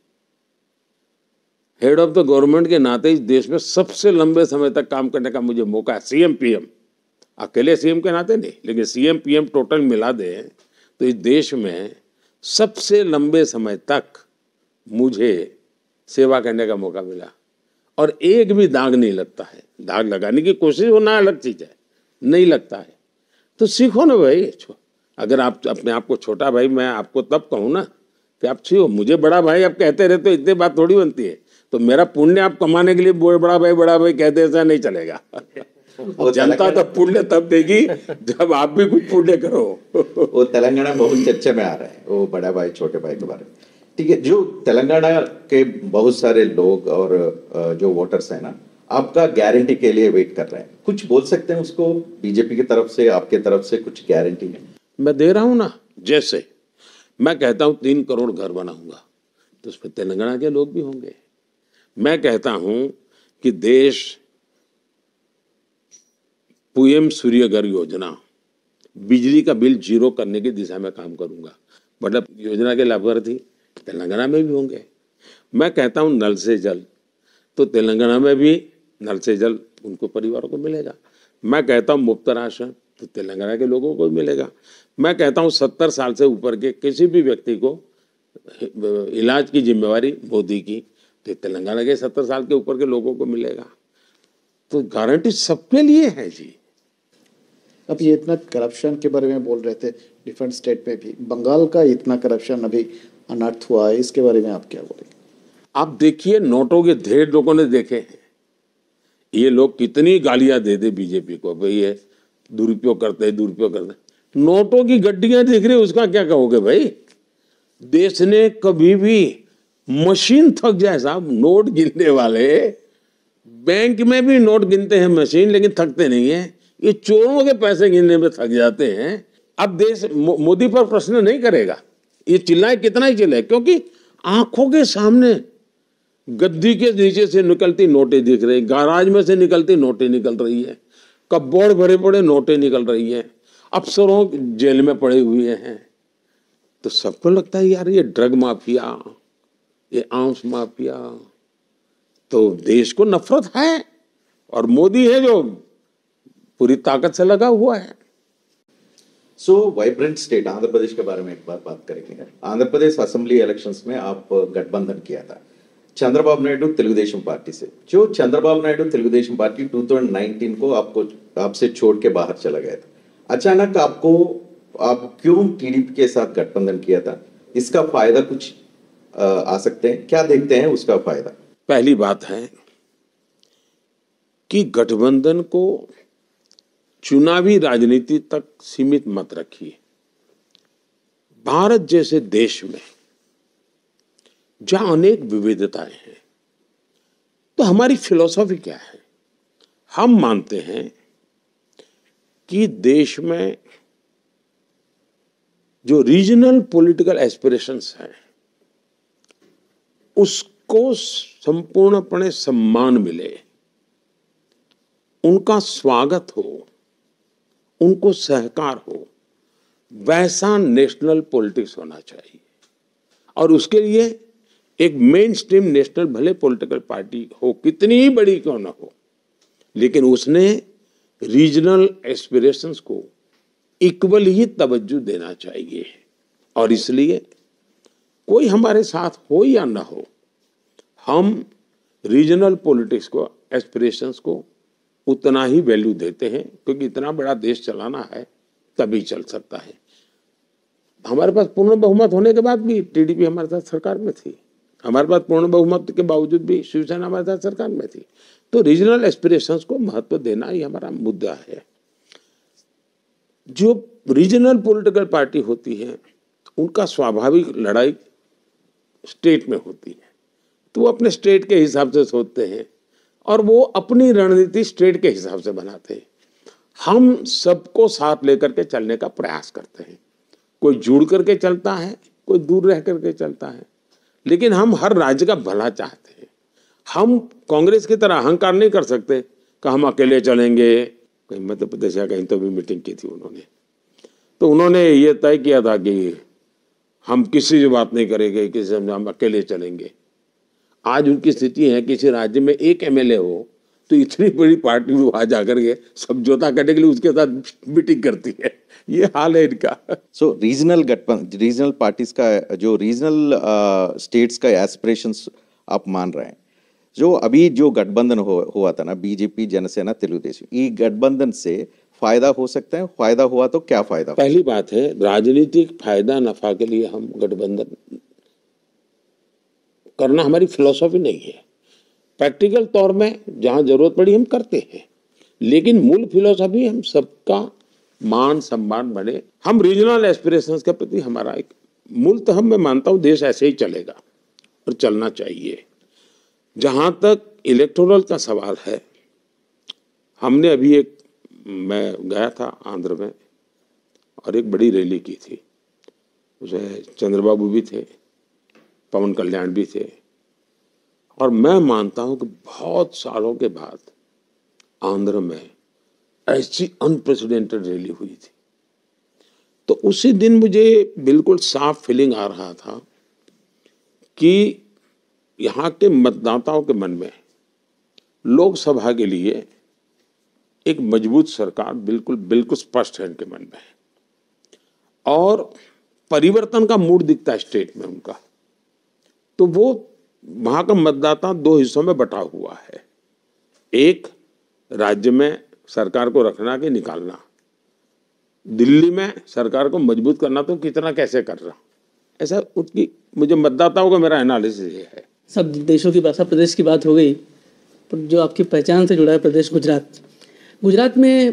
हेड ऑफ द गवर्नमेंट के नाते इस देश में सबसे लंबे समय तक काम करने का मुझे मौका है। सीएम पीएम, अकेले सीएम के नाते नहीं, लेकिन सीएम पीएम टोटल मिला दे तो इस देश में सबसे लंबे समय तक मुझे सेवा करने का मौका मिला और एक भी दाग नहीं लगता है। दाग लगाने की कोशिश होना अलग चीज है, नहीं लगता है तो सीखो ना भाई। अगर आप अपने आप को छोटा भाई, मैं आपको तब कहूँ ना कि आप सीखो। मुझे बड़ा भाई आप कहते रहते तो इतनी बात थोड़ी बनती है। तो मेरा पुण्य आप कमाने के लिए बड़ा भाई कहते ऐसा नहीं चलेगा। जनता तो पुण्य तब देगी जब आप भी कुछ पुण्य करो। वो तेलंगाना बहुत चर्चा में आ रहा है, वो बड़ा भाई छोटे भाई के बारे में। ठीक है, जो तेलंगाना के बहुत सारे लोग और जो वोटर्स हैं ना, आपका गारंटी के लिए वेट कर रहे हैं, कुछ बोल सकते हैं उसको? बीजेपी की तरफ से, आपके तरफ से कुछ गारंटी है? मैं दे रहा हूं ना। जैसे मैं कहता हूं 3 करोड़ घर बनाऊंगा तो उसमें तेलंगाना के लोग भी होंगे। मैं कहता हूं कि देश पीएम सूर्यघर योजना, बिजली का बिल 0 करने की दिशा में काम करूंगा। मतलब योजना के लाभार्थी तेलंगाना में भी होंगे। मैं कहता हूं नल से जल, तो तेलंगाना में भी नल से जल उनको परिवारों को मिलेगा। मैं कहता हूं मुफ्त राशन, तो तेलंगाना के लोगों को मिलेगा। मैं कहता हूं 70 साल से ऊपर के किसी भी व्यक्ति को इलाज की जिम्मेवारी मोदी की, तो तेलंगाना के 70 साल के ऊपर के लोगों को मिलेगा। तो गारंटी सबके लिए है जी। अब ये इतना करप्शन के बारे में बोल रहे थे, डिफरेंट स्टेट में भी बंगाल का इतना करप्शन अभी अनर्थ हुआ है, इसके बारे में आप क्या बोलेंगे? आप देखिए, नोटों के ढेर लोगों ने देखे हैं। ये लोग कितनी गालियां दे दे बीजेपी को, भाई ये दुरुपयोग करते नोटों की गड्डियां दिख रही, उसका क्या कहोगे भाई? देश ने कभी भी मशीन थक जाए साहब, नोट गिनने वाले बैंक में भी नोट गिनते हैं मशीन, लेकिन थकते नहीं है। ये चोरों के पैसे गिनने में थक जाते हैं। अब देश मोदी पर प्रश्न नहीं करेगा, ये चिल्लाए कितना ही चिल्लाए, क्योंकि आंखों के सामने गद्दी के नीचे से निकलती नोटें दिख रही, गैराज में से निकलती नोटें निकल रही है, कपबोर्ड भरे पड़े नोटें निकल रही है, अफसरों जेल में पड़े हुए हैं। तो सबको लगता है यार ये ड्रग माफिया, ये आर्म्स माफिया, तो देश को नफरत है और मोदी है जो पूरी ताकत से लगा हुआ है। सो वाइब्रेंट स्टेट आंध्र प्रदेश के बारे में एक बार बात करेंगे। आंध्र प्रदेश असेंबली इलेक्शंस में आप गठबंधन किया था चंद्रबाबू नायडू तेलुगुदेशम पार्टी से। जो चंद्रबाबू नायडू तेलुगुदेशम पार्टी 2019 को आपसे छोड़ के बाहर चला गया था, अचानक आप क्यों टीडीपी के साथ गठबंधन किया था? इसका फायदा कुछ आ सकते हैं, क्या देखते हैं उसका फायदा? पहली बात है कि गठबंधन को चुनावी राजनीति तक सीमित मत रखिए। भारत जैसे देश में जहां अनेक विविधताएं हैं, तो हमारी फिलॉसफी क्या है? हम मानते हैं कि देश में जो रीजनल पॉलिटिकल एस्पिरेशंस हैं उसको संपूर्णपणे सम्मान मिले, उनका स्वागत हो, उनको सहकार हो, वैसा नेशनल पॉलिटिक्स होना चाहिए। और उसके लिए एक मेन स्ट्रीम नेशनल भले पॉलिटिकल पार्टी हो, कितनी ही बड़ी क्यों ना हो, लेकिन उसने रीजनल एस्पिरेशंस को इक्वल ही तवज्जो देना चाहिए। और इसलिए कोई हमारे साथ हो या ना हो, हम रीजनल पॉलिटिक्स को, एस्पिरेशंस को उतना ही वैल्यू देते हैं, क्योंकि इतना बड़ा देश चलाना है तभी चल सकता है। हमारे पास पूर्ण बहुमत होने के बाद भी टीडीपी हमारे साथ सरकार में थी, हमारे पास पूर्ण बहुमत के बावजूद भी शिवसेना हमारे साथ सरकार में थी। तो रीजनल एस्पिरेशंस को महत्व देना ही हमारा मुद्दा है। जो रीजनल पॉलिटिकल पार्टी होती है उनका स्वाभाविक लड़ाई स्टेट में होती है, तो वो अपने स्टेट के हिसाब से सोचते हैं और वो अपनी रणनीति स्टेट के हिसाब से बनाते हैं। हम सबको साथ लेकर के चलने का प्रयास करते हैं। कोई जुड़ करके चलता है, कोई दूर रह करके चलता है, लेकिन हम हर राज्य का भला चाहते हैं। हम कांग्रेस की तरह अहंकार नहीं कर सकते कि हम अकेले चलेंगे। कहीं मध्य प्रदेश या कहीं तो भी मीटिंग की थी उन्होंने, तो उन्होंने ये तय किया था कि हम किसी से बात नहीं करेंगे, किसी से हम अकेले चलेंगे। आज उनकी स्थिति है, किसी राज्य में एक एमएलए हो तो इतनी बड़ी पार्टी में वहां जाकर के समझौता करने के लिए उसके साथ मीटिंग करती है। ये हाल है इनका। सो रीजनल पार्टीज का जो रीजनल स्टेट्स का एस्पिरेशंस आप मान रहे हैं, जो अभी जो गठबंधन हुआ था ना, बीजेपी जनसेना तेलुगुदेशम, ये गठबंधन से फायदा हो सकता है? फायदा हुआ तो क्या फायदा? पहली बात है, राजनीतिक फायदा नफा के लिए हम गठबंधन करना हमारी फिलॉसफी नहीं है। प्रैक्टिकल तौर में जहां जरूरत पड़ी हम करते हैं, लेकिन मूल फिलॉसफी हम सबका मान सम्मान बने। हम रीजनल एस्पिरेशंस के प्रति हमारा एक मूलतः हम, मैं मानता हूं देश ऐसे ही चलेगा और चलना चाहिए। जहां तक इलेक्टोरल का सवाल है, हमने अभी मैं गया था आंध्र में और एक बड़ी रैली की थी, उसमें चंद्रबाबू भी थे, पवन कल्याण भी थे, और मैं मानता हूं कि बहुत सालों के बाद आंध्र में ऐसी अनप्रेसिडेंटेड रैली हुई थी। तो उसी दिन मुझे बिल्कुल साफ फीलिंग आ रहा था कि यहाँ के मतदाताओं के मन में लोकसभा के लिए एक मजबूत सरकार बिल्कुल स्पष्ट है इनके मन में, और परिवर्तन का मूड दिखता है स्टेट में उनका। तो वो वहां का मतदाता दो हिस्सों में बटा हुआ है, एक राज्य में सरकार को रखना कि निकालना, दिल्ली में सरकार को मजबूत करना तो कितना कैसे कर रहा, ऐसा उनकी, मुझे मतदाताओं का मेरा एनालिसिस ये है। सब देशों की भाषा, प्रदेश की बात हो गई, पर जो आपकी पहचान से जुड़ा है प्रदेश गुजरात में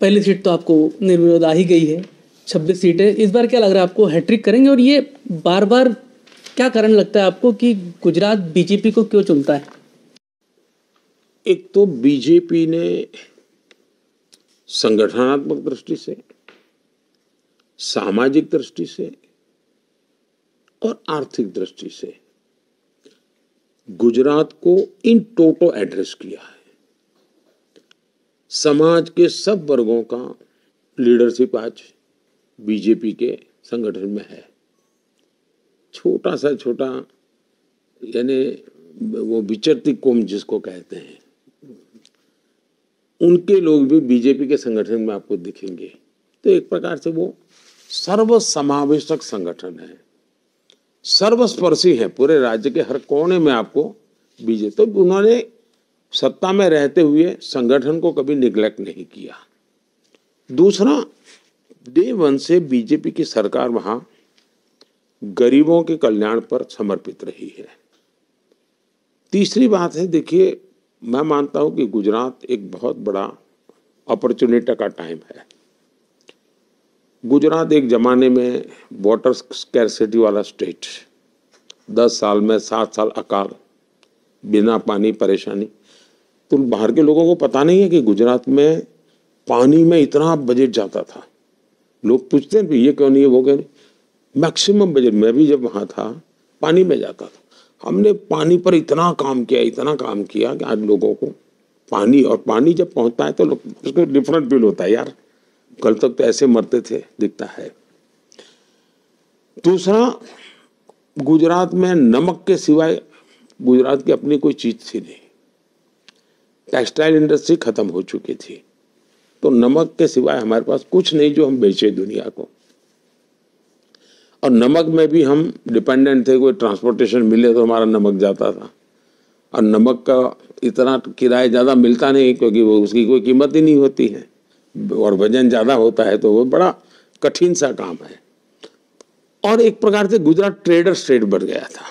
पहली सीट तो आपको निर्विरोध आ ही गई है, 26 सीटें। इस बार क्या लग रहा है आपको, हैट्रिक करेंगे? और ये बार बार क्या कारण लगता है आपको कि गुजरात बीजेपी को क्यों चुनता है? एक तो बीजेपी ने संगठनात्मक दृष्टि से, सामाजिक दृष्टि से और आर्थिक दृष्टि से गुजरात को इन टोटो एड्रेस किया है। समाज के सब वर्गों का लीडरशिप आज बीजेपी के संगठन में है। छोटा सा छोटा, यानी वो विचरती कौम जिसको कहते हैं, उनके लोग भी बीजेपी के संगठन में आपको दिखेंगे। तो एक प्रकार से वो सर्वसमावेशक संगठन है, सर्वस्पर्शी है, पूरे राज्य के हर कोने में आपको बीजेपी। तो उन्होंने सत्ता में रहते हुए संगठन को कभी निग्लेक्ट नहीं किया। दूसरा, डे वन से बीजेपी की सरकार वहां गरीबों के कल्याण पर समर्पित रही है। तीसरी बात है, देखिए, मैं मानता हूं कि गुजरात एक बहुत बड़ा अपॉर्चुनिटी का टाइम है। गुजरात एक जमाने में वाटर स्कैरसिटी वाला स्टेट, 10 साल में 7 साल अकाल, बिना पानी, परेशानी। तो बाहर के लोगों को पता नहीं है कि गुजरात में पानी में इतना बजट जाता था। लोग पूछते हैं ये क्यों नहीं है, वो क्यों नहीं। मैक्सिमम बजट, मैं भी जब वहाँ था पानी में जाता था। हमने पानी पर इतना काम किया कि आज लोगों को पानी, और पानी जब पहुँचता है तो लोग उसको डिफरेंट फील होता है, यार कल तक तो ऐसे मरते थे, दिखता है। दूसरा, गुजरात में नमक के सिवाय गुजरात की अपनी कोई चीज थी नहीं। टेक्सटाइल इंडस्ट्री खत्म हो चुकी थी, तो नमक के सिवाय हमारे पास कुछ नहीं जो हम बेचे दुनिया को। और नमक में भी हम डिपेंडेंट थे, कोई ट्रांसपोर्टेशन मिले तो हमारा नमक जाता था, और नमक का इतना किराया ज़्यादा मिलता नहीं क्योंकि वो उसकी कोई कीमत ही नहीं होती है, और वजन ज़्यादा होता है, तो वो बड़ा कठिन सा काम है। और एक प्रकार से गुजरात ट्रेडर स्टेट बन गया था,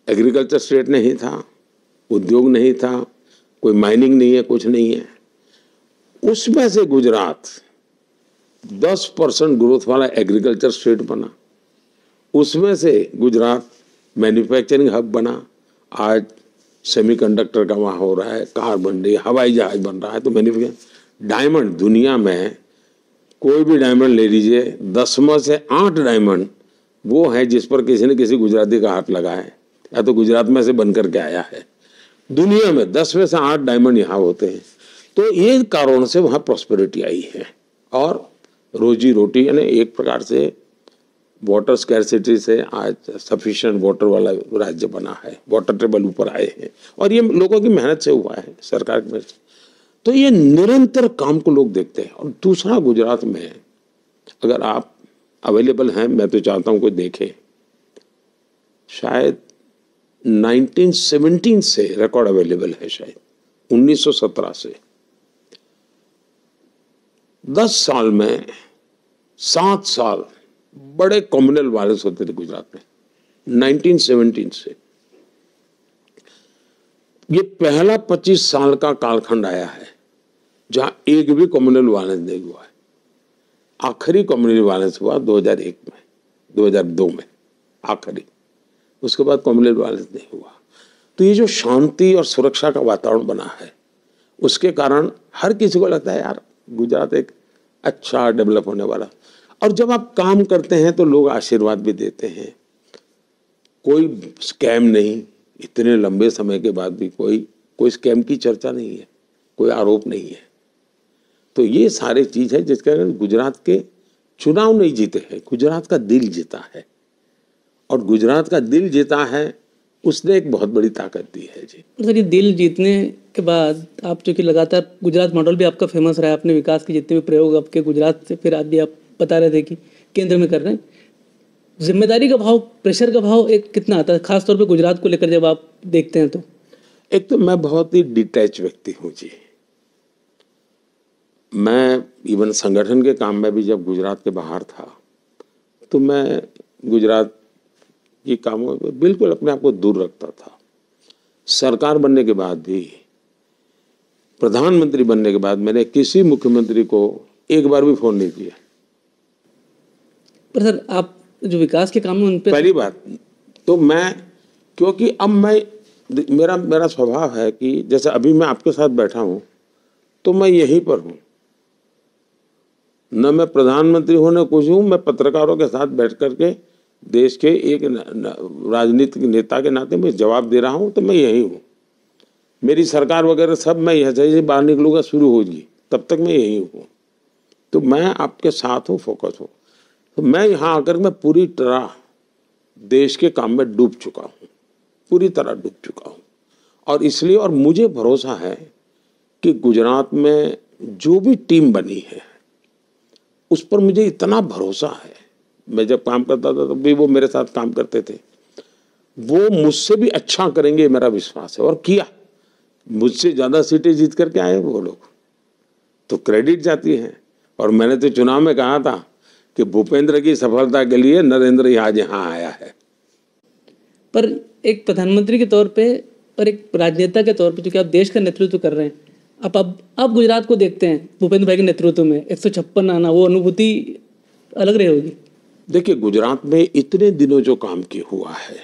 एग्रीकल्चर स्टेट नहीं था, उद्योग नहीं था, कोई माइनिंग नहीं है, कुछ नहीं है। उसमें से गुजरात 10% ग्रोथ वाला एग्रीकल्चर स्टेट बना, उसमें से गुजरात मैन्युफैक्चरिंग हब बना। आज सेमीकंडक्टर का वहाँ हो रहा है, कार बन रही है, हवाई जहाज बन रहा है। तो मैन्युफैक्चरिंग, डायमंड, दुनिया में कोई भी डायमंड ले लीजिए, 10 में से 8 डायमंड वो है जिस पर किसी ने किसी गुजराती का हाथ लगा है, या तो गुजरात में से बनकर के आया है। दुनिया में 10 में से 8 डायमंड यहाँ होते हैं। तो ये कारणों से वहाँ प्रॉस्पेरिटी आई है, और रोजी रोटी, यानी एक प्रकार से वाटर स्कैरसिटी से आज सफिशिएंट वाटर वाला राज्य बना है, वाटर टेबल ऊपर आए हैं, और ये लोगों की मेहनत से हुआ है, सरकार की मेहनत से। तो ये निरंतर काम को लोग देखते हैं। और दूसरा, गुजरात में अगर आप अवेलेबल हैं, मैं तो चाहता हूं कोई देखे, शायद 1917 से रिकॉर्ड अवेलेबल है, शायद 1917 से 10 साल में 7 साल बड़े कम्युनल वायलेंस होते थे गुजरात में, 1917 से। ये पहला 25 साल का कालखंड आया है जहां एक भी कम्युनल वायलेंस नहीं हुआ है। आखिरी कम्युनल वायलेंस हुआ 2001 में, 2002 में आखिरी, उसके बाद कम्युनल वायलेंस नहीं हुआ। तो ये जो शांति और सुरक्षा का वातावरण बना है, उसके कारण हर किसी को लगता है यार गुजरात एक अच्छा डेवलप होने वाला। और जब आप काम करते हैं तो लोग आशीर्वाद भी देते हैं। कोई स्कैम नहीं, इतने लंबे समय के बाद भी कोई स्कैम की चर्चा नहीं है, कोई आरोप नहीं है। तो ये सारे चीज है जिसके कारण गुजरात के चुनाव नहीं जीते हैं, गुजरात का दिल जीता है। और गुजरात का दिल जीता है, उसने एक बहुत बड़ी ताकत दी है जी। सर, ये दिल जीतने के बाद आप चूंकि लगातार गुजरात मॉडल भी आपका फेमस रहा है, अपने विकास के जितने भी प्रयोग आपके गुजरात से, फिर आज भी आप बता रहे थे कि केंद्र में कर रहे हैं। जिम्मेदारी का भाव, प्रेशर का भाव एक कितना आता है, खासतौर पे गुजरात को लेकर जब आप देखते हैं तो? एक तो मैं बहुत ही डिटैच व्यक्ति हूँ जी। मैं इवन संगठन के काम में भी जब गुजरात के बाहर था तो मैं गुजरात की कामों में बिल्कुल अपने आप को दूर रखता था। सरकार बनने के बाद भी, प्रधानमंत्री बनने के बाद मैंने किसी मुख्यमंत्री को एक बार भी फोन नहीं किया। पर सर, आप जो विकास के काम में उन पे, पहली बात तो मैं, क्योंकि अब मेरा स्वभाव है कि जैसे अभी मैं आपके साथ बैठा हूं तो मैं यहीं पर हूं, न मैं प्रधानमंत्री हूं न कुछ हूं, मैं पत्रकारों के साथ बैठ करके देश के एक राजनीतिक नेता के नाते मैं जवाब दे रहा हूं, तो मैं यही हूं। मेरी सरकार वगैरह सब मैं यहाँ से बाहर निकलूंगा, शुरू होगी, तब तक मैं यही हूं। तो मैं आपके साथ हूं, फोकस हूं। तो मैं यहाँ आकर मैं पूरी तरह देश के काम में डूब चुका हूँ, पूरी तरह डूब चुका हूँ। और इसलिए, और मुझे भरोसा है कि गुजरात में जो भी टीम बनी है उस पर मुझे इतना भरोसा है। मैं जब काम करता था तब भी वो मेरे साथ काम करते थे, वो मुझसे भी अच्छा करेंगे मेरा विश्वास है। और किया, मुझसे ज़्यादा सीटें जीत करके आए वो लोग, तो क्रेडिट जाती है। और मैंने तो चुनाव में कहा था कि भूपेंद्र की सफलता के लिए नरेंद्र आज यहाँ आया है। पर एक प्रधानमंत्री के तौर पे और एक राजनेता के तौर पे, क्योंकि आप देश का नेतृत्व कर रहे हैं, आप गुजरात को देखते हैं भूपेंद्र भाई के नेतृत्व में 156 आना, वो अनुभूति अलग रही होगी। देखिए, गुजरात में इतने दिनों जो काम किया हुआ है,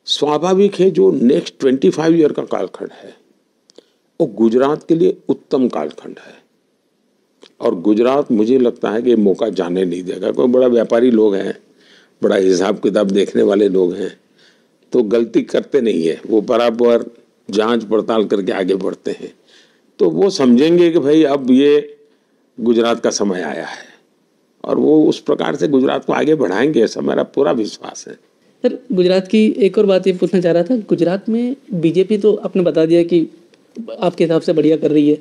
स्वाभाविक है जो नेक्स्ट 25 ईयर का कालखंड है वो गुजरात के लिए उत्तम कालखंड है। और गुजरात, मुझे लगता है कि ये मौका जाने नहीं देगा। कोई बड़ा व्यापारी लोग हैं, बड़ा हिसाब किताब देखने वाले लोग हैं, तो गलती करते नहीं है, वो बराबर जांच पड़ताल करके आगे बढ़ते हैं। तो वो समझेंगे कि भाई अब ये गुजरात का समय आया है, और वो उस प्रकार से गुजरात को आगे बढ़ाएंगे, ऐसा मेरा पूरा विश्वास है। सर, गुजरात की एक और बात ये पूछना चाह रहा था, गुजरात में बीजेपी तो आपने बता दिया कि आपके हिसाब से बढ़िया कर रही है,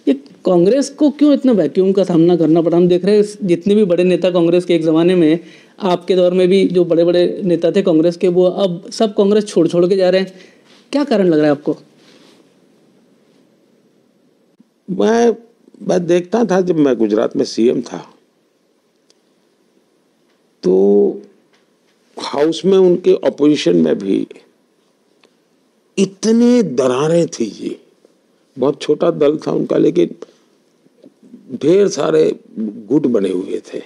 ये कांग्रेस को क्यों इतना वैक्यूम का सामना करना पड़ा? हम देख रहे हैं जितने भी बड़े नेता कांग्रेस के एक ज़माने में, आपके दौर में भी जो बड़े बड़े नेता थे कांग्रेस के, वो अब सब कांग्रेस छोड़ के जा रहे हैं। क्या कारण लग रहा है आपको? मैं देखता था, जब मैं गुजरात में सीएम था तो हाउस में उनके ऑपोजिशन में भी इतने दरारें थी जी। बहुत छोटा दल था उनका, लेकिन ढेर सारे गुट बने हुए थे।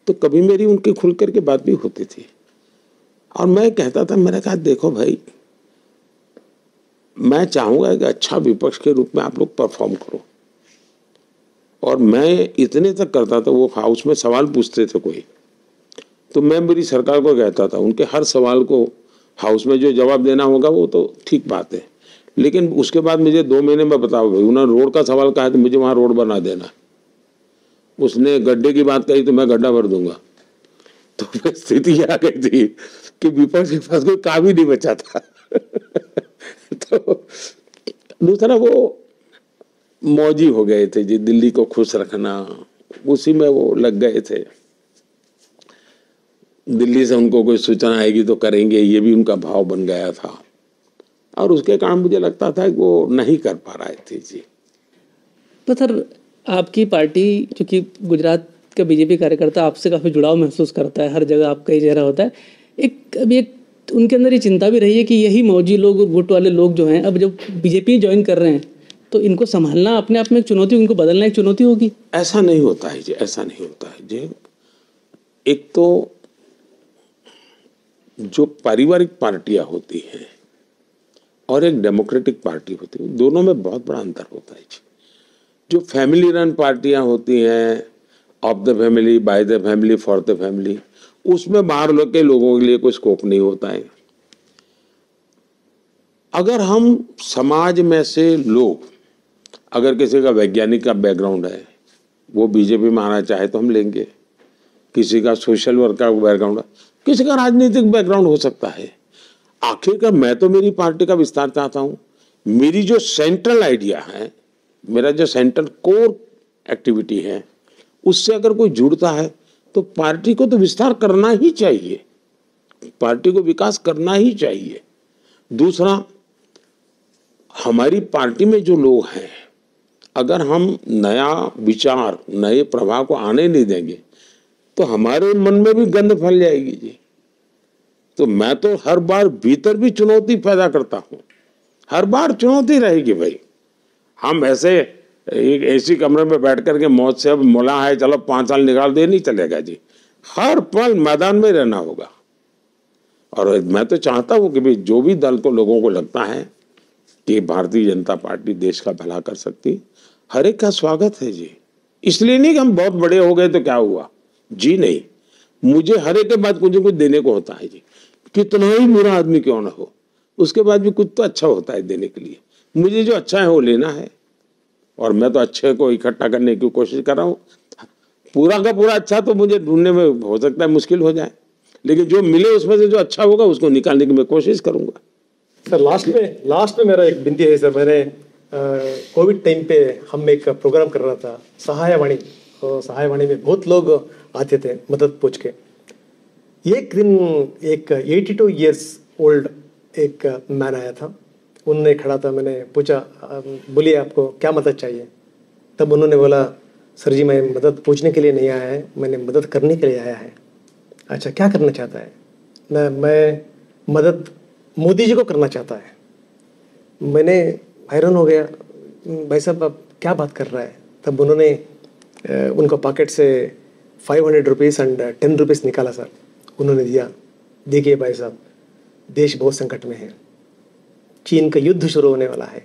तो कभी मेरी उनकी खुल करके बात भी होती थी, और मैं कहता था, मैंने कहा देखो भाई, मैं चाहूंगा कि अच्छा विपक्ष के रूप में आप लोग परफॉर्म करो। और मैं इतने तक करता था, वो हाउस में सवाल पूछते थे कोई, तो मैं मेरी सरकार को कहता था उनके हर सवाल को हाउस में जो जवाब देना होगा वो तो ठीक बात है, लेकिन उसके बाद मुझे 2 महीने में बताओ भाई, उन्होंने रोड का सवाल कहा तो मुझे वहाँ रोड बना देना। उसने गड्ढे की बात कही तो मैं गड्ढा भर दूंगा। तो स्थिति आ गई थी कि विपक्ष के पास कोई काम ही नहीं बचा था। तो दूसरा वो मौजी हो गए थे जी, दिल्ली को खुश रखना, उसी में वो लग गए थे। दिल्ली से उनको कोई सूचना आएगी तो करेंगे, ये भी उनका भाव बन गया था, और उसके कारण मुझे लगता था कि वो नहीं कर पा रहे थे जी। तो सर आपकी पार्टी, चूँकि गुजरात का बीजेपी कार्यकर्ता आपसे काफ़ी जुड़ाव महसूस करता है, हर जगह आपका ही चेहरा होता है, अभी एक उनके अंदर ये चिंता भी रही है कि यही मौजी लोग और गुट वाले लोग जो हैं अब जब बीजेपी ज्वाइन कर रहे हैं तो इनको संभालना अपने आप में एक चुनौती, इनको बदलना एक चुनौती होगी। ऐसा नहीं होता है जी, ऐसा नहीं होता है जी। एक तो जो पारिवारिक पार्टियां होती हैं और एक डेमोक्रेटिक पार्टी होती है, दोनों में बहुत बड़ा अंतर होता है जी। जो फैमिली रन पार्टियां होती हैं, of the family, by the family, for the family, उसमें बाहर लोग के लोगों के लिए कोई स्कोप नहीं होता है। अगर हम समाज में से लोग, अगर किसी का वैज्ञानिक का बैकग्राउंड है, वो बीजेपी में आना चाहे तो हम लेंगे, किसी का सोशल वर्क का बैकग्राउंड है, किसी का राजनीतिक बैकग्राउंड हो सकता है। आखिरकार मैं तो मेरी पार्टी का विस्तार चाहता हूं। मेरी जो सेंट्रल आइडिया है, मेरा जो सेंट्रल कोर एक्टिविटी है, उससे अगर कोई जुड़ता है तो पार्टी को तो विस्तार करना ही चाहिए, पार्टी को विकास करना ही चाहिए। दूसरा, हमारी पार्टी में जो लोग हैं, अगर हम नया विचार, नए प्रभाव को आने नहीं देंगे तो हमारे मन में भी गंध फैल जाएगी जी। तो मैं तो हर बार भीतर भी चुनौती पैदा करता हूं, हर बार चुनौती रहेगी भाई। हम ऐसे एक ऐसी कमरे में बैठ करके मौत से अब मुला है चलो 5 साल निकाल दे, नहीं चलेगा जी। हर पल मैदान में रहना होगा। और मैं तो चाहता हूं कि भाई जो भी दल को, लोगों को लगता है कि भारतीय जनता पार्टी देश का भला कर सकती, हर एक का स्वागत है जी। इसलिए नहीं कि हम बहुत बड़े हो गए तो क्या हुआ जी, नहीं। मुझे हर एक के बाद कुछ न कुछ देने को होता है जी, कितना ही बुरा आदमी क्यों ना हो, उसके बाद भी कुछ तो अच्छा होता है देने के लिए। मुझे जो अच्छा है वो लेना है, और मैं तो अच्छे को इकट्ठा करने की कोशिश कर रहा हूँ। पूरा का पूरा अच्छा तो मुझे ढूंढने में हो सकता है मुश्किल हो जाए, लेकिन जो मिले उसमें से जो अच्छा होगा उसको निकालने की मैं कोशिश करूंगा। सर लास्ट में मेरा एक विनती है सर, मैंने कोविड टाइम पे हम एक प्रोग्राम कर रहा था सहायवाणी, तो सहायवाणी में बहुत लोग आते थे मदद पूछ के। एक दिन एक 82 ईयर्स ओल्ड एक मैन आया था, उनने खड़ा था, मैंने पूछा बोलिए आपको क्या मदद चाहिए। तब उन्होंने बोला सर जी मैं मदद पूछने के लिए नहीं आया है, मैंने मदद करने के लिए आया है। अच्छा क्या करना चाहता है? मैं मदद मोदी जी को करना चाहता है। मैंने हैरान हो गया, भाई साहब आप क्या बात कर रहा है? तब उन्होंने उनका पॉकेट से 500 रुपीज़ एंड 10 रुपीज़ निकाला सर, उन्होंने दिया। देखिए भाई साहब, देश बहुत संकट में है, चीन का युद्ध शुरू होने वाला है,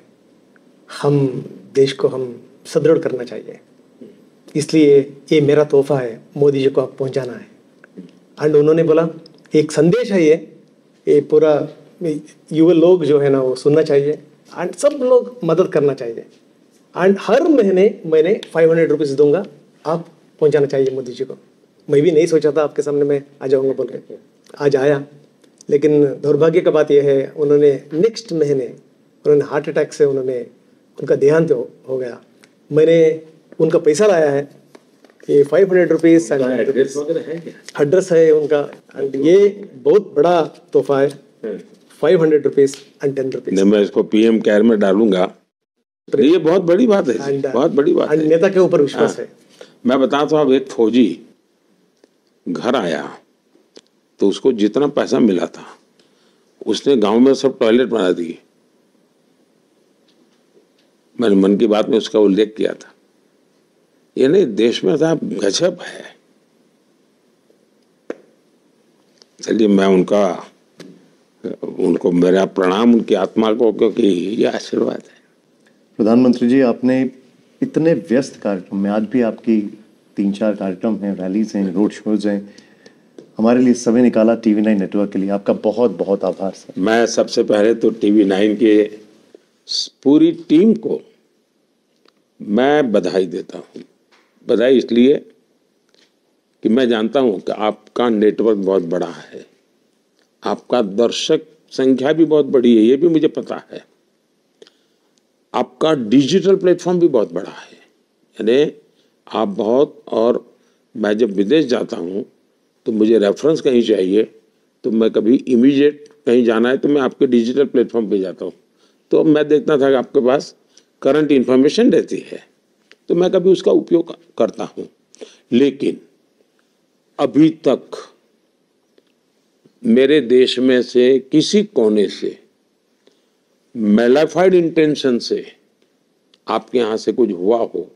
हम देश को हम सुदृढ़ करना चाहिए, इसलिए ये मेरा तोहफा है, मोदी जी को आप पहुंचाना है। एंड उन्होंने बोला एक संदेश है ये पूरा युवा लोग जो है ना वो सुनना चाहिए एंड सब लोग मदद करना चाहिए। एंड हर महीने मैंने 500 रुपीज़ दूंगा, आप पहुंचाना चाहिए मोदी जी को। मैं भी नहीं सोचा था आपके सामने मैं आ जाऊंगा बोल के, आज आया। लेकिन दुर्भाग्य का बात यह है, उन्होंने नेक्स्ट महीने उन्होंने हार्ट अटैक से उनका देहांत हो गया। मैंने उनका पैसा लाया है, ये 500 रुपीज़ एड्रेस है उनका, एंड ये बहुत बड़ा तोहफा है, 500 रुपीज़ एंड 10 रुपीज़। मैं इसको पीएम केयर में डालूंगा, ये बहुत बड़ी बात है, बहुत बड़ी बात है। नेता के ऊपर विश्वास है। मैं बताता हूँ, अब एक फौजी घर आया तो उसको जितना पैसा मिला था उसने गांव में सब टॉयलेट बना दिए। मैंने मन की बात में उसका उल्लेख किया था। ये नहीं, देश में साहब गजब है। चलिए मैं उनको मेरा प्रणाम उनकी आत्मा को, क्योंकि ये आशीर्वाद है। प्रधानमंत्री जी, आपने इतने व्यस्त कार्यक्रम में, आज भी आपकी 3-4 कार्यक्रम हैं, रैलीज हैं, रोड शोज हैं, हमारे लिए समय निकाला TV9 नेटवर्क के लिए, आपका बहुत बहुत आभार सर। मैं सबसे पहले तो TV9 के पूरी टीम को मैं बधाई देता हूँ। बधाई इसलिए कि मैं जानता हूं कि आपका नेटवर्क बहुत बड़ा है, आपका दर्शक संख्या भी बहुत बड़ी है, ये भी मुझे पता है, आपका डिजिटल प्लेटफॉर्म भी बहुत बड़ा है, यानी आप बहुत, और मैं जब विदेश जाता हूँ तो मुझे रेफरेंस कहीं चाहिए तो मैं कभी इमीडिएट कहीं जाना है तो मैं आपके डिजिटल प्लेटफॉर्म पे जाता हूँ, तो मैं देखता था कि आपके पास करंट इन्फॉर्मेशन रहती है, तो मैं कभी उसका उपयोग करता हूँ। लेकिन अभी तक मेरे देश में से किसी कोने से मैलिफाइड इंटेंशन से आपके यहाँ से कुछ हुआ हो,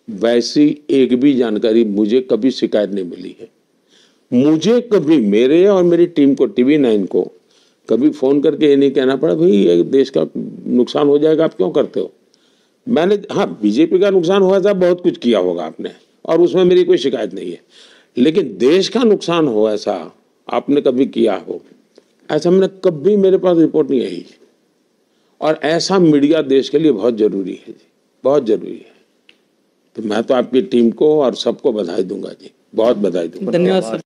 वैसी एक भी जानकारी मुझे कभी शिकायत नहीं मिली है। मुझे कभी, मेरे और मेरी टीम को, TV9 को कभी फोन करके ये नहीं कहना पड़ा भाई ये देश का नुकसान हो जाएगा, आप क्यों करते हो। मैंने, हाँ, बीजेपी का नुकसान हुआ था, बहुत कुछ किया होगा आपने, और उसमें मेरी कोई शिकायत नहीं है, लेकिन देश का नुकसान हो ऐसा आपने कभी किया हो, ऐसा मैंने कभी, मेरे पास रिपोर्ट नहीं आई। और ऐसा मीडिया देश के लिए बहुत जरूरी है जी, बहुत जरूरी है। तो मैं तो आपकी टीम को और सबको बधाई दूंगा जी, बहुत बधाई दूंगा। धन्यवाद सर।